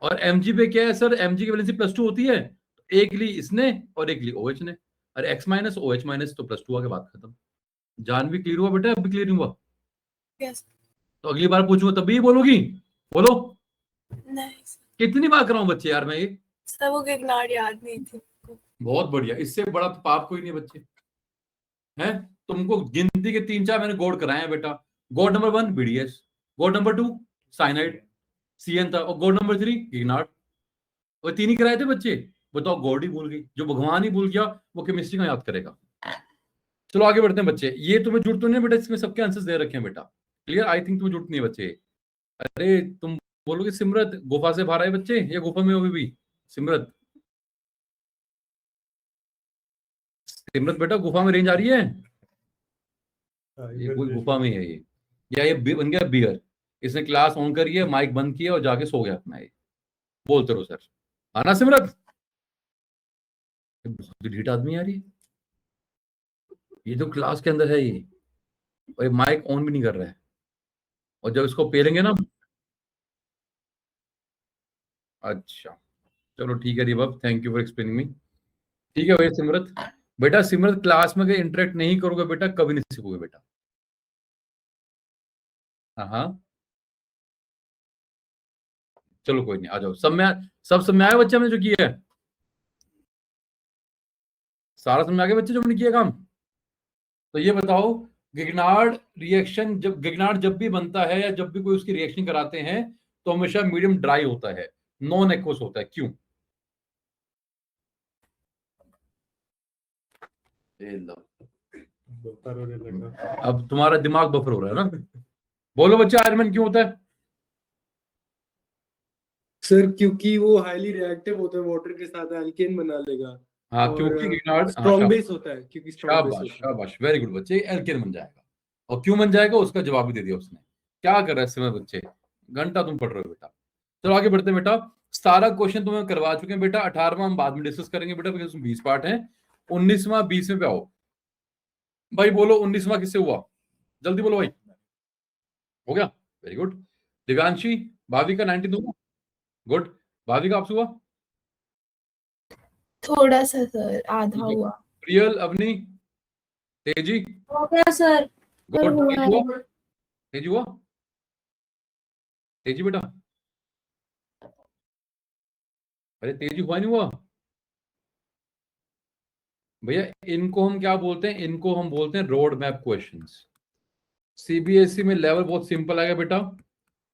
और Mg पे क्या है सर, Mg की वैलेंसी +2 होती है, एक ली इसने और एक ली OH ने, और X- OH- तो +2 आके बात खत्म। जानवी क्लियर हुआ बेटा, अब भी क्लियर नहीं हुआ, यस। तो अगली बार पूछूंगा तब भी बोलोगी, बोलो। नहीं कितनी बार कराऊं बच्चे यार मैं ये, सर, वो गिग्नार्ड याद नहीं थी। बहुत बढ़िया, इससे बड़ा तो पाप कोई नहीं बच्चे हैं। तुमको गिनती के 3-4 मैंने गोड कराए हैं बेटा। गोड नंबर 1 BDS, गोड नंबर 2 साइनाइड, CN था, और गोड नंबर 3 गिग्नार्ड। वो 3 ही कराए थे बच्चे। बताओ, गॉड ही भूल गई, जो भगवान ही भूल गया वो केमिस्ट्री का याद करेगा। चलो आगे बढ़ते हैं बच्चे, ये तुम्हें जरूरत तो नहीं है बेटा, इसमें सबके आंसर्स दे रखे हैं बेटा, क्लियर। आई थिंक तुम्हें जरूरत नहीं है बच्चे। अरे तुम बोलोगे सिमरत गुफा से बाहर आए बच्चे, या गुफा में हो अभी भी, सिमरत, सिमरत बेटा गुफा में रेंज आ रही है, ये कोई गुफा में है ये, या ये बन गया बियर, इसने क्लास ऑन करी है, माइक बंद किया और जाके सो गया अपना, ये बोलते रहो सर, आना सिमरत। बहुत ढीठ आदमी यार ये तो क्लास के अंदर है ये, और ये माइक ऑन भी नहीं कर रहा है, और जब इसको पेलेंगे ना, अच्छा चलो ठीक है रिबब, थैंक यू फॉर एक्सप्लेनिंग मी। ठीक है भैया सिमरत, बेटा सिमरत क्लास में अगर इंटरेक्ट नहीं करोगे बेटा कभी नहीं सीखोगे बेटा। हाँ हाँ चलो कोई नहीं, आ जाओ। सब समझ में आया बच्चे हमने जो किया है? सारा समझ में आ गया बच्चे जो हमने किया काम? तो ये बताओ, गिगनार्ड रिएक्शन जब भी बनता है या जब भी कोई उसकी रिएक्शन कराते हैं तो हमेशा मीडियम ड्राई होता है, नॉन एक्वस होता है। क्यों? अब तुम्हारा दिमाग बफर हो रहा है ना? बोलो बच्चे, आयरन क्यों होता है? सर क्योंकि वो हाईली रिएक्टिव होता है वाटर के साथ, एल्केन बना लेगा। हाँ, और क्योंकि गिगनार्ड स्ट्रॉन्ग बेस होता है, क्योंकि स्ट्रॉन्ग बेस शाबाश होता है। शाबाश, वेरी गुड बच्चे, एल्केन बन जाएगा। और क्यों बन जाएगा उसका जवाब भी दे दिया उसने। क्या कर रहा है समय बच्चे, घंटा तुम पढ़ रहे हो बेटा। चलो आगे बढ़ते हैं बेटा। 17 क्वेश्चन तुम्हें करवा चुके हैं बेटा, 18वां हम बाद में डिस्कस करेंगे बेटा, बिकॉज 20 पार्ट है। 19वां 20वें पे आओ भाई। बोलो 19वां किससे हुआ, जल्दी बोलो भाई। हो गया, वेरी गुड। दिव्यांशी, भाविका 19 हुआ, गुड। भाविका आपसे हुआ? थोड़ा सा सर, आधा हुआ। प्रियल, अवनी, तेजी, हो गया सर। गुड। हुआ तेजी हुआ? है। तेजी हुआ? तेजी बेटा, अरे तेजी हुआ नहीं हुआ? भैया इनको हम क्या बोलते हैं, इनको हम बोलते हैं रोड मैप क्वेश्चंस। सीबीएसई में लेवल बहुत सिंपल आएगा बेटा,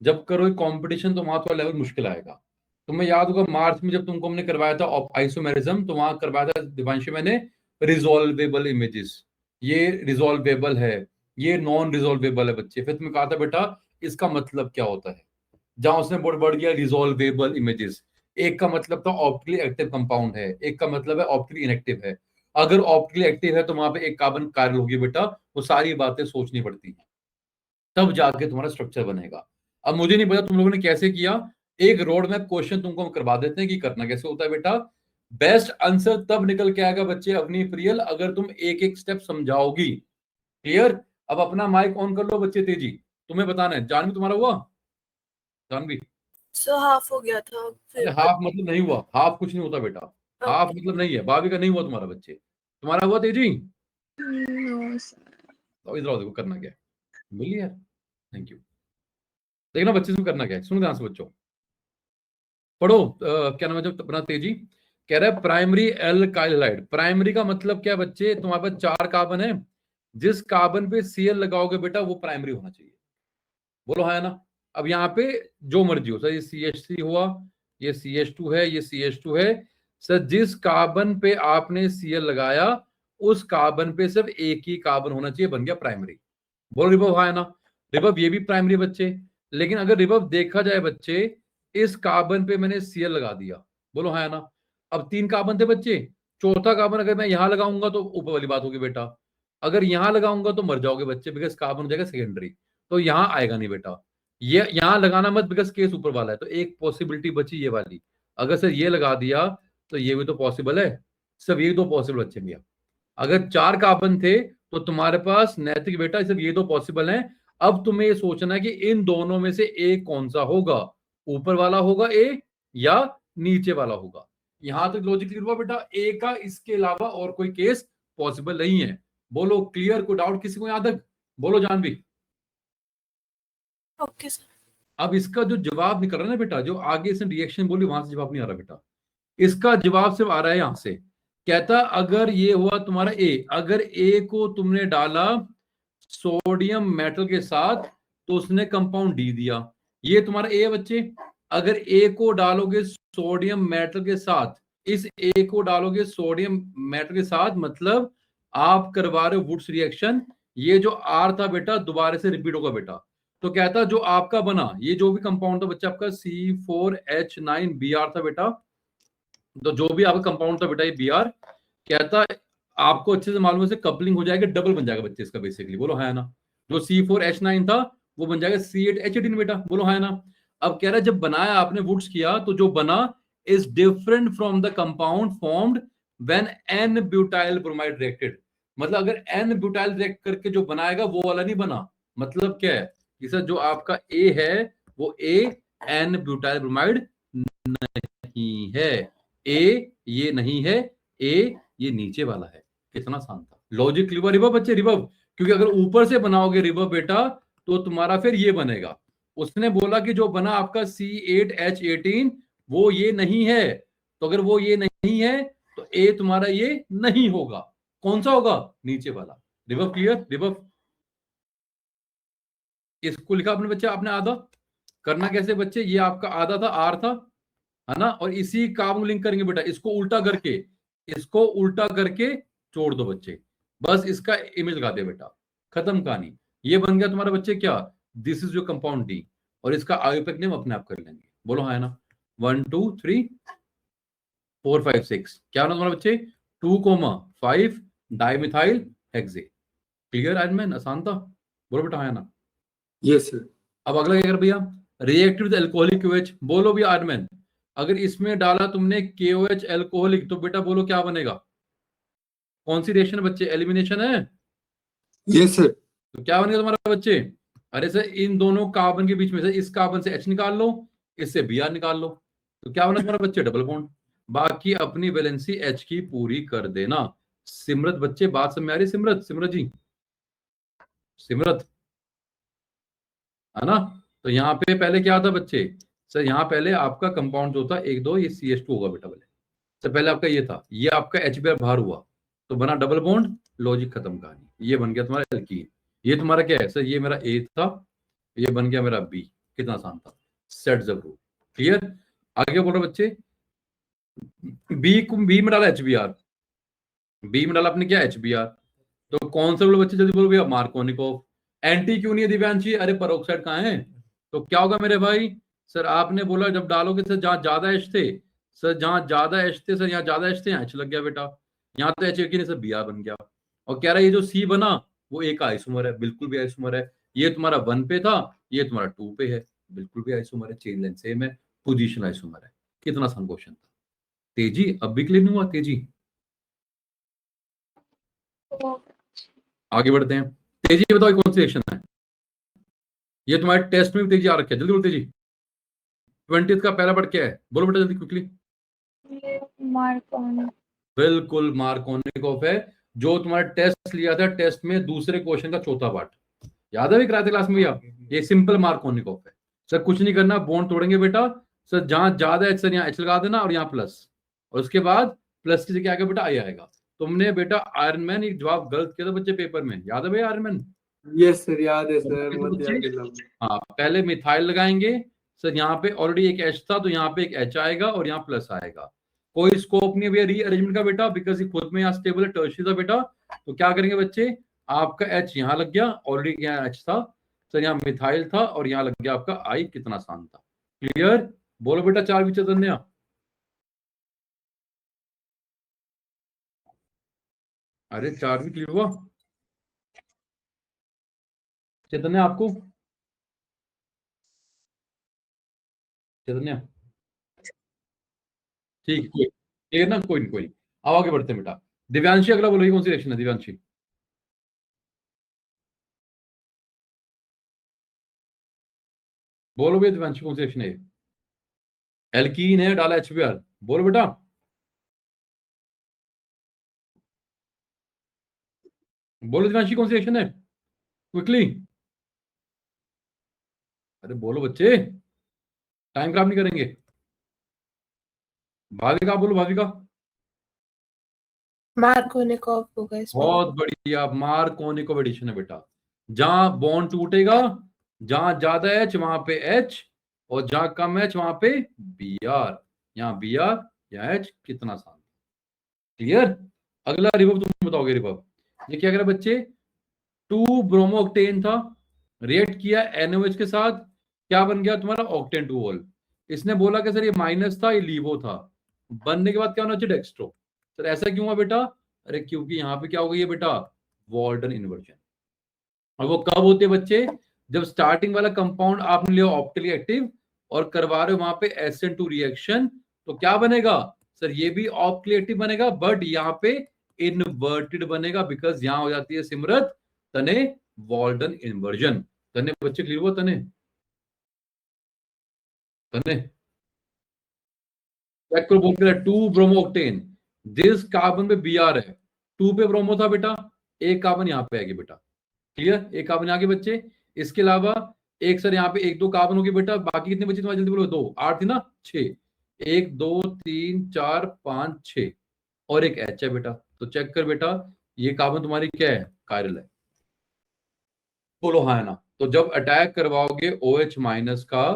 जब करोगे कंपटीशन तो वहां थोड़ा लेवल मुश्किल आएगा। तुम्हें याद होगा मार्च में जब तुमको हमने करवाया था आइसोमेरिज्म, तो वहां करवाया था दिवांशी मैंने रिजॉल्वेबल इमेजेस। ये रिजॉल्वेबल है, ये नॉन रिजॉल्वेबल है बच्चे। फिर तुम्हें कहा था बेटा इसका मतलब क्या होता है, जहां उसने बढ़ गया रिजॉल्वेबल इमेजेस। एक का मतलब था ऑप्टिकली एक्टिव कंपाउंड है, एक का मतलब है ऑप्टिकली इनएक्टिव है। अगर ऑप्टिकली एक्टिव है तो वहां पे एक कार्बन कार्यल होगी बेटा। वो सारी बातें सोचनी पड़ती है, तब जाके तुम्हारा स्ट्रक्चर बनेगा। अब मुझे नहीं पता तुम लोगों ने कैसे किया, एक रोड मैप क्वेश्चन तुमको हम करवा देते हैं कि करना कैसे होता है बेटा। बेस्ट आंसर तब निकल के आएगा बच्चे, अवनी प्रियल, अगर तुम एक एक स्टेप समझाओगी। क्लियर? अब अपना माइक ऑन कर लो बच्चे, तेजी तुम्हें बताना है। जानवी तुम्हारा हुआ? जानवी सो हाफ हो गया था फिर। हाफ मतलब नहीं हुआ, हाफ कुछ नहीं होता बेटा, हाफ मतलब नहीं है। भाभी का नहीं हुआ तुम्हारा बच्चे, तुम्हारा हुआ तेजी? No, sir. तो इधर आओ, देखो करना क्या है, मिली है। Thank you. देखना बच्चे से करना क्या है, सुनो ध्यान से बच्चों, पढ़ो। क्या नाम है जब अपना तेजी कह रहा है प्राइमरी एल्काइल हैलाइड। प्राइमरी का मतलब क्या बच्चे, तुम्हारे पास 4 कार्बन है, जिस कार्बन पे Cl लगाओगे बेटा वो प्राइमरी होना चाहिए। बोलो हाँ ना? अब यहाँ पे जो मर्जी हो सर, ये CH3 हुआ, ये CH2 है, ये CH2 है सर। जिस कार्बन पे आपने Cl लगाया उस कार्बन पे सिर्फ एक ही कार्बन होना चाहिए, बन गया प्राइमरी। बोलो रिबव हाँ ना? रिबव ये भी प्राइमरी बच्चे। लेकिन अगर रिबव देखा जाए बच्चे, इस कार्बन पे मैंने Cl लगा दिया, बोलो हाँ ना? अब 3 कार्बन थे बच्चे, चौथा कार्बन अगर मैं यहां लगाऊंगा तो ऊपर वाली बात होगी बेटा, अगर यहां लगाऊंगा तो मर जाओगे बच्चे, बिकॉज कार्बन हो जाएगा सेकेंडरी, तो यहां आएगा नहीं बेटा। ये यहां लगाना मत, बिकॉज केस ऊपर वाला है। तो एक पॉसिबिलिटी बची ये वाली, अगर सर ये लगा दिया तो ये भी तो पॉसिबल है। सिर्फ ये 2 पॉसिबल बच्चे भैया। अगर 4 कार्बन थे तो तुम्हारे पास नैतिक बेटा सिर्फ ये 2 पॉसिबल हैं। अब तुम्हें ये सोचना है कि इन दोनों में से एक कौन सा होगा, ऊपर वाला होगा ए या नीचे वाला होगा। यहां तक लॉजिक क्लियर हुआ बेटा? ए का इसके अलावा और कोई केस पॉसिबल नहीं है। बोलो क्लियर? कोई डाउट किसी को यहां तक? बोलो जानवी। Okay sir. अब इसका जो जवाब निकल रहा है ना बेटा, जो आगे से रिएक्शन बोली वहां से जवाब नहीं आ रहा बेटा, इसका जवाब सिर्फ आ रहा है यहां से। कहता अगर ये हुआ तुम्हारा ए, अगर ए को तुमने डाला सोडियम मेटल के साथ तो उसने कंपाउंड डी दिया, ये तुम्हारा ए है बच्चे। अगर ए को डालोगे सोडियम मेटल के साथ, इस ए को डालोगे सोडियम मेटल के साथ, मतलब आप करवा रहे हो वुड्स रिएक्शन। ये जो आर था बेटा दोबारा से रिपीट होगा बेटा। तो कहता जो आपका बना ये जो भी कंपाउंड था बच्चा आपका C4H9Br था बेटा, तो जो भी आपका कंपाउंड था बेटा ये Br, कहता आपको अच्छे से मालूम है कपलिंग हो जाएगा, डबल बन जाएगा बच्चे इसका बेसिकली। बोलो हाँ ना? जो C4H9 था वो बन जाएगा C8H18 बेटा। बोलो हाँ ना? अब कह रहा है जब बनाया आपने वुड्स किया तो जो बना is different from the compound formed when N butyl bromide reacted. मतलब अगर N ब्यूटाइल रिएक्ट करके जो बनाएगा वो वाला नहीं बना। मतलब क्या है कि सर जो आपका A है वो A N ब्यूटाइल ब्रोमाइड नहीं है, A ये नहीं है, A ये नीचे वाला है। कितना आसान था, लॉजिक क्लियर? रिबव बच्चे, रिबव, क्योंकि अगर ऊपर से बनाओगे रिबव बेटा तो तुम्हारा फिर ये बनेगा, उसने बोला कि जो बना आपका C8H18 वो ये नहीं है, तो अगर वो ये नहीं है तो ए तुम्हारा ये नहीं होगा। कौन सा होगा? नीचे वाला। Reverb clear? रिवर्ब इसको लिखा अपने बच्चे आपने आधा। करना कैसे बच्चे? ये आपका आधा था, आर था, है ना, और इसी काम लिंक करेंगे बेटा, इसको उल्टा करके छोड़ दो बच्चे, बस इसका इमेज लगा दे बेटा, खत्म कहानी। ये बन गया तुम्हारे बच्चे क्या? This is your compound D, और इसका आयुपेक नेम अपने आप कर लेंगे। बोलो हाँ है ना? 1 2 3 4 5 6 क्या होना तुम्हारे बच्चे? 2,5 डाइमिथाइल हेक्से। Clear iron? आसान था। बोलो बेटा हाँ है ना? Yes sir. अब अगला क्या कर भैया? React with alcoholic QH। बोलो भी आयरन, अगर इसमें डाला तुमने KOH अल्कोहलिक तो बेटा बोलो क्या बनेगा? कौन सी रिएक्शन बच्चे? एलिमिनेशन है। Yes sir. तो क्या बनेगा तुम्हारे बच्चे? अरे सर इन दोनों कार्बन के बीच में से इस कार्बन से H निकाल लो, इससे Br निकाल लो, तो क्या बना तुम्हारे बच्चे? Double bond. बाकी अपनी वैलेंसी H की पूरी कर देना। सिमरत बच्चे बात समझ में आ रही? सिमरत जी, सिमरत है ना? तो यहाँ पे पहले क्या था बच्चे? सर यहाँ पहले आपका कंपाउंड जो था 1 2 ये CH2 होगा बेटा। पहले सर पहले आपका ये था, ये आपका HBr बाहर हुआ तो बना डबल बॉन्ड, लॉजिक खत्म कहानी। ये बन गया तुम्हारा एल्कीन। ये तुम्हारा क्या है? सर ये मेरा A था, ये बन गया मेरा B। कितना आसान था? Set the rule. क्लियर? आगे बोलो बच्चे। बी में डाला HBr, बी में डाला आपने क्या? HBr। तो कौन सा बोलो बच्चे? जल्दी बोलो भैया। मार्कोनिकोव। एंटी क्यों नहीं है दिव्यांशी? अरे पेरोक्साइड कहाँ है? तो क्या होगा मेरे भाई? सर आपने बोला जब डालोगे सर जहां ज्यादा H थे, सर जहां ज्यादा H थे, सर यहाँ ज्यादा H थे, यहाँ H लग गया बेटा। यहाँ तो H नहीं, सर Br बन गया। और कह रहा है ये जो C बना वो एक आइसोमर है। बिल्कुल भी आइसोमर है। ये तुम्हारा 1 पे था, ये तुम्हारा 2 पे है, बिल्कुल भी आइसोमर है। चेन लेंथ सेम है, पोजीशन आइसोमर है। कितना आसान क्वेश्चन था। तेजी अब भी क्लियर नहीं हुआ? तेजी आगे बढ़ते हैं। तेजी बताओ कौन सी रिएक्शन है? ये तुम्हारे टेस्ट में भी तेजी आ रखी है। जल्दी बोलो तेजी। 20th का पहला वर्ड क्या है? बोलो बेटा जल्दी क्विकली। मार्कोनिक। बिल्कुल मार्कोनिकोव है, जो तुम्हारा टेस्ट लिया था, टेस्ट में दूसरे क्वेश्चन का चौथा पार्ट। याद है भी कराते क्लास में भैया? ये सिंपल मार्कोनिकोव है। सर कुछ नहीं करना, बॉन्ड तोड़ेंगे बेटा। सर जहां ज्यादा H सर यहाँ H लगा देना और यहाँ प्लस, और उसके बाद प्लस की जगह आगे बेटा आई आएगा। तुमने बेटा आयरन मैन एक जवाब गलत किया था बच्चे पेपर में, याद है भैया? आयरन मैन यस सर, याद है सर। मत याद दिलाओ। हाँ, पहले मिथाइल लगाएंगे सर, यहाँ पे ऑलरेडी एक H था तो यहाँ पे एक H आएगा और यहाँ प्लस आएगा। कोई स्कोप नहीं है रीअरेंजमेंट का बेटा, बिकॉज ये खुद में यहाँ स्टेबल है, टर्शियरी था बेटा। तो क्या करेंगे बच्चे? आपका H यहाँ लग गया, ऑलरेडी यहाँ H था सर, यहाँ मिथाइल था और यहाँ लग गया आपका I। कितना आसान था। क्लियर? बोलो बेटा चार विचय धन्य। अरे चार भी क्लियर हुआ चैतन्य? आपको चैतन्य ठीक है ना? कोई नहीं अब आगे बढ़ते हैं बेटा। दिव्यांशी अगला बोलो, कौन सी रिएक्शन है दिव्यांशी? बोलो भैया दिव्यांशी कौन सी रिएक्शन है? एल्कीन है, डाला HBr। बोलो बेटा। बोलो दिव्यांशी कौन सी रिएक्शन है? क्विकली अरे बोलो बच्चे, टाइम खराब नहीं करेंगे। भाविका बोलो, भाविका। मार्कोनिकोव होगा इसमें। बहुत बढ़िया, मार्कोनिकोव एडिशन है बेटा। जहां बॉन्ड टूटेगा, जहां ज्यादा H वहां पे H, और जहां कम H वहां पे Br। यहाँ Br, यहाँ H। कितना आसान। क्लियर? अगला रिवर्ब तुम बताओगे। रिवर्ब ये क्या करा बच्चे? 2 ब्रोमो ऑक्टेन था, रिएक्ट किया NaOH के साथ, क्या बन गया तुम्हारा? Octane 2 ol. इसने बोला कि सर ये माइनस था, ये लीवो था। बनने के बाद क्या होना चाहिए? डेक्स्ट्रो। सर ऐसा क्यों हुआ बेटा? अरे क्योंकि यहाँ पे क्या हो गई है बेटा? वॉल्टन इन्वर्जन। और वो कब होते हैं बच्चे? जब स्टार्टिंग वाला कंपाउंड आपने लिया ऑप्टिकली एक्टिव और करवा रहे हो वहां पे SN2 रिएक्शन, तो क्या बनेगा? सर ये भी ऑप्टिकली एक्टिव बनेगा, बट यहाँ पे इन्वर्टेड बनेगा, बिकॉज यहां हो जाती है सिमरत तने वॉल्टन इन्वर्जन। तने बच्चे क्लियर हुआ? तने चेक करो। बोल के 2 ब्रोमो ऑक्टेन, जिस कार्बन पे Br है, 2 पे ब्रोमो था बेटा, एक कार्बन यहाँ पे आएगी बेटा। क्लियर? एक कार्बन आगे बच्चे। इसके अलावा एक सर यहाँ पे 1-2 कार्बन होगी बेटा, बाकी कितने बची तुम्हारी, जल्दी बोलो। 2, 8 थी ना, 6, 1 2 3 4 5 6 और एक H है बेटा। तो चेक कर बेटा, ये कार्बन तुम्हारी क्या है, कायरल है। बोलो हाँ है ना। तो जब अटैक करवाओगे OH माइनस का,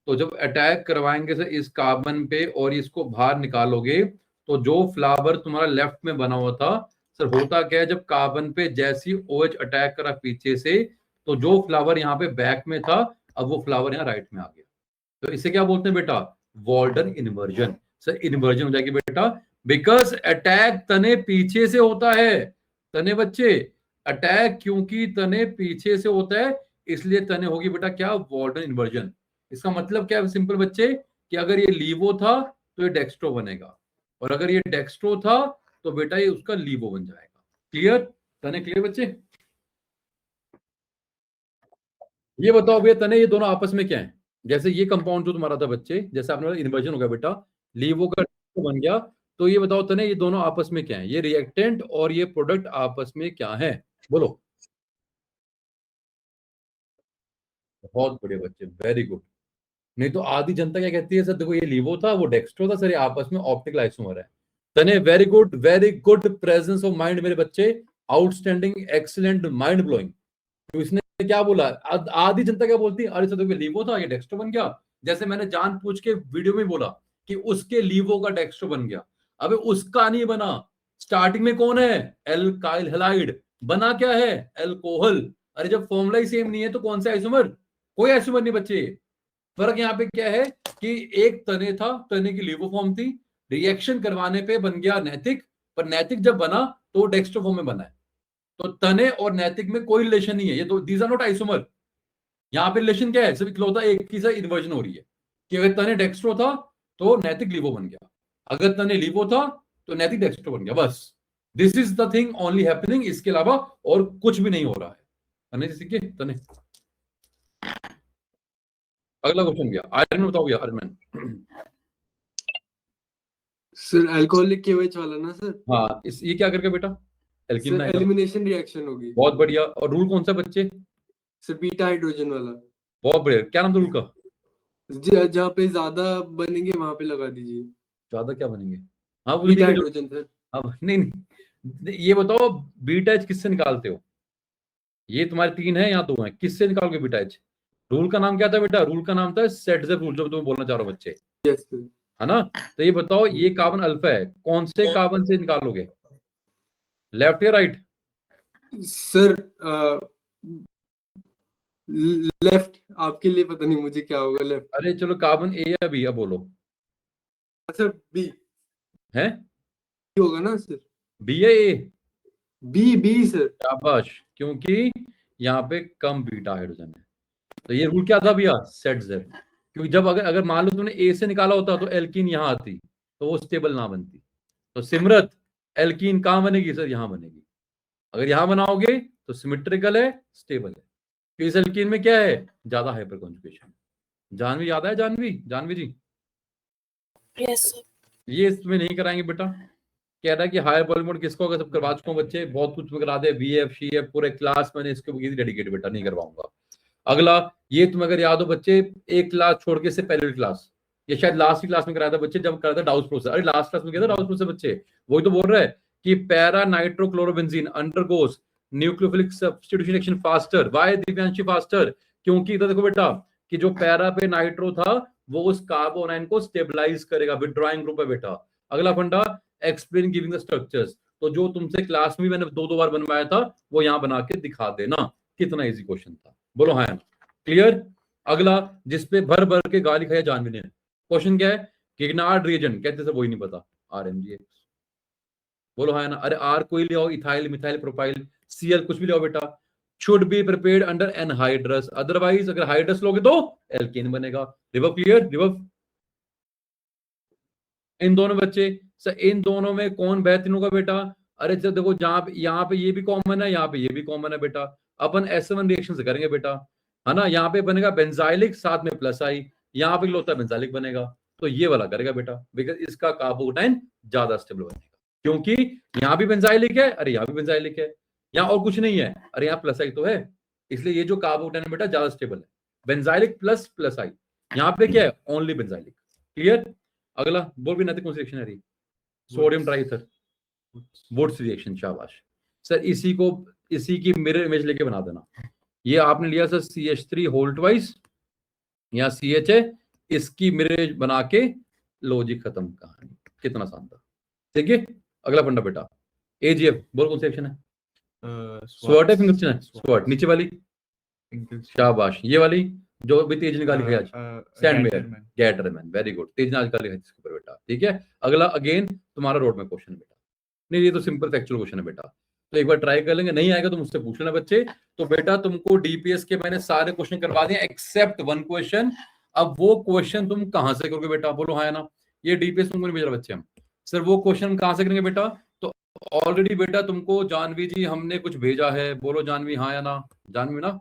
तो जब अटैक करवाएंगे सर इस कार्बन पे और इसको बाहर निकालोगे, तो जो फ्लावर तुम्हारा लेफ्ट में बना हुआ था सर, होता क्या है, जब कार्बन पे जैसी OH अटैक करा पीछे से, तो जो फ्लावर यहाँ पे बैक में था, अब वो फ्लावर यहाँ राइट में आ गया। तो इसे क्या बोलते हैं बेटा, वॉल्डन इन्वर्जन। सर इन्वर्जन हो जाएगी बेटा, बिकॉज अटैक तने पीछे से होता है। तने बच्चे, अटैक क्योंकि तने पीछे से होता है, इसलिए तने होगी बेटा क्या, वॉल्डन इन्वर्जन। इसका मतलब क्या है सिंपल बच्चे, कि अगर ये लीवो था तो ये डेक्स्ट्रो बनेगा, और अगर ये डेक्स्ट्रो था तो बेटा ये उसका लीवो बन जाएगा। क्लियर, तने क्लियर बच्चे? ये बताओ भैया तने, ये दोनों आपस में क्या है? जैसे ये कंपाउंड जो तुम्हारा था बच्चे, जैसे आपने इन्वर्जन हो गया बेटा, लीवो का बन गया, तो ये बताओ तने, ये दोनों आपस में क्या है? ये रिएक्टेंट और ये प्रोडक्ट आपस में क्या है, बोलो। बहुत बढ़िया बच्चे, वेरी गुड। नहीं तो आधी जनता क्या कहती है, सर देखो ये लीवो था, वो डेक्स्ट्रो था, सर ये आपस में ऑप्टिकल आइसोमर है। तने very good presence of mind मेरे बच्चे, आउटस्टैंडिंग, एक्सीलेंट, माइंड ब्लोइंग। तो इसने क्या बोला, आधी जनता क्या बोलती है, अरे सर देखो लीवो था, ये डेक्स्ट्रो बन गया। जैसे मैंने जान पूछ के वीडियो में बोला कि उसके लीवो का डेक्स्ट्रो बन गया। अबे उसका नहीं बना, स्टार्टिंग में कौन है, एल्काइल हैलाइड, बना क्या है, एल्कोहल। अरे जब फॉर्मूला ही सेम नहीं है तो कौन सा आइसोमर, कोई आइसोमर नहीं बच्चे। फर्क यहाँ पे क्या है कि एक तने था, तने की लीवो फॉर्म थी, रिएक्शन करवाने पे बन गया नैतिक, पर नैतिक जब बना तो डेक्स्ट्रो फॉर्म में बना है। तो तने और नैतिक में कोई रिलेशन नहीं है, ये दो, दीज आर नॉट आइसोमर। यहाँ पे रिलेशन क्या है, सिर्फ इकलौता एक की सर इन्वर्जन हो रही है, कि अगर तने डेक्स्ट्रो था तो नैतिक लीवो बन गया, अगर तने लीवो था तो नैतिक डेक्स्ट्रो बन गया, बस। This is the thing only happening, इसके अलावा और कुछ भी नहीं हो रहा है। तने जैसे कि तने। अगला क्वेश्चन गया, आयरन में बताओ भैया, आयरन। सर अल्कोहलिक KOH वाला ना सर? हाँ, इस ये क्या करके बेटा, एल्कीन सर एलिमिनेशन रिएक्शन होगी। बहुत बढ़िया। और रूल कौन सा बच्चे, सर बीटा हाइड्रोजन वाला। बहुत बढ़िया। क्या नाम था रूल का? जहाँ पे ज्यादा बनेंगे वहां पे लगा दीजिए। ज्यादा क्या बनेंगे? हाँ बीटा हाइड्रोजन सर। अब नहीं, ये बताओ बीटा एच किससे निकालते हो? ये तुम्हारे 3 है, यहाँ 2 है, किससे निकालोगे बीटा एच? रूल का नाम क्या था बेटा? रूल का नाम था सेटजेफ रूल, जो तुम बोलना चाह रहे हो बच्चे, यस सर। है ना? तो ये बताओ, ये कार्बन अल्फा है, कौन से कार्बन से निकालोगे, लेफ्ट या राइट? Sir left. आपके लिए पता नहीं मुझे क्या होगा लेफ्ट। अरे चलो, कार्बन ए या बी, अब बोलो। सर बी है, होगा ना सर? बी या ए? B sir. शाबाश, क्योंकि यहाँ पे कम बीटा हाइड्रोजन है। तो ये रूल क्या था भैया, सेट जेड। क्योंकि जब अगर मान लो तुमने ए से निकाला होता तो एल्कीन यहाँ आती, तो वो स्टेबल ना बनती। तो सिमरत, एल्कीन कहाँ बनेगी सर, यहाँ बनेगी। अगर यहाँ बनाओगे तो सिमेट्रिकल है, स्टेबल है। तो इस एल्कीन में क्या है, ज्यादा हाइपर कॉन्जुगेशन। जानवी याद है, जानवी जी? Yes sir. ये तुम्हें नहीं कराएंगे बेटा। कह रहा है कि हायर बॉलीवुड किसको, अगर सब करवा चुका हूँ बच्चे, बहुत कुछ करा दे, BF CF पूरे क्लास मैंने इसके डेडिकेट बेटा, नहीं करवाऊंगा। अगला, ये तुम्हें अगर याद हो बच्चे, एक क्लास छोड़ के से पहले क्लास, ये शायद लास्ट क्लास में कराया था बच्चे, जब कराया था डाउस प्रोसेस। अरे लास्ट क्लास में क्या था डाउस प्रोसेस बच्चे, वही तो बोल रहा है कि para nitrochlorobenzene undergoes nucleophilic substitution reaction faster. Why Divyanshi faster? क्योंकि इधर देखो बेटा, कि जो पैरा पे नाइट्रो था वो उस कार्बन आयन को स्टेबलाइज करेगा, विथड्रॉइंग ग्रुप है बेटा। अगला फंडा, एक्सप्लेन गिविंग द स्ट्रक्चर्स। तो जो तुमसे क्लास में मैंने 2 बार बनवाया था, वो यहाँ बना के दिखा देना। कितना इजी क्वेश्चन था, बोलो हाँ। क्लियर। अगला, जिसपे भर भर के गाली खाया जानवी ने, क्वेश्चन क्या है, किग्नार्ड रिएजेंट कहते थे, वही नहीं पता, RMGX। बोलो हाँ ना। अरे आर कोई ले आओ, इथाइल, मिथाइल, प्रोपाइल, Cl कुछ भी ले आओ बेटा। Should be prepared under anhydrous, otherwise अगर हाइड्रस लोगे तो एल्केन बनेगा। Reverb clear, reverb. इन दोनों बच्चे सर, इन दोनों में कौन बेहतरीन होगा बेटा? अरे सर देखो, जहां यहाँ पे ये भी कॉमन है, यहाँ पे ये भी कॉमन है बेटा, अपन S1 रिएक्शन से करेंगे बेटा, है ना? यहाँ पे बनेगा बेंजाइलिक, साथ में प्लस आई, यहाँ पे लोता बेंजाइलिक बनेगा, तो ये वाला करेगा बेटा, बिकॉज इसका कार्बोटाइन ज्यादा स्टेबल बनेगा। क्योंकि यहाँ भी बेंजाइलिक है, अरे यहाँ भी बेंजाइलिक है, यहाँ और कुछ नहीं है, अरे यहाँ प्लस आई तो है, इसलिए ये जो कार्बोटाइन है बेटा ज्यादा स्टेबल है। बेंजाइलिक प्लस प्लस आई, यहाँ पे क्या है, ओनली बेंजाइलिक। क्लियर? अगला बोल भी नथिंग, कौन सी रिएक्शन है रही? सोडियम ट्राइथर, वुड्स रिएक्शन, शाबाश सर। इसी की मिरर इमेज लेके बना देना। ये आपने लिया सर CH3 होल ट्वाइस या CH है, इसकी मिरर इमेज बना के लो जी, खत्म कहानी। कितना आसान था। ठीक है, अगला फंडा बेटा, AGF बोल कौन सी रिएक्शन है? स्वॉट है, फिंगर है, स्वॉट नीचे वाली, शाबाश। ये वाली जो भी तेज निकाली है आज, सैंडमेयर, गैटरमैन, वेरी गुड, तेज निकाली है इसके ऊपर बेटा। ठीक है, अगला अगेन तुम्हारा रोड में क्वेश्चन बेटा। नहीं, ये तो सिंपल फैक्चुअल क्वेश्चन है बेटा, तो एक बार ट्राई कर लेंगे, नहीं आएगा तो मुझसे पूछ लेना बच्चे। तो बेटा तुमको DPS के मैंने सारे क्वेश्चन करवा दिए एक्सेप्ट वन क्वेश्चन। अब वो क्वेश्चन तुम कहां से करोगे बेटा? बोलो हाँ या ना। ये DPS तुमको नहीं भेज रहा बच्चे हम, सर वो क्वेश्चन कहां से करेंगे बेटा? तो ऑलरेडी बेटा तुमको जानवी जी हमने कुछ भेजा है, बोलो जानवी हाँ या ना। जानवी ना,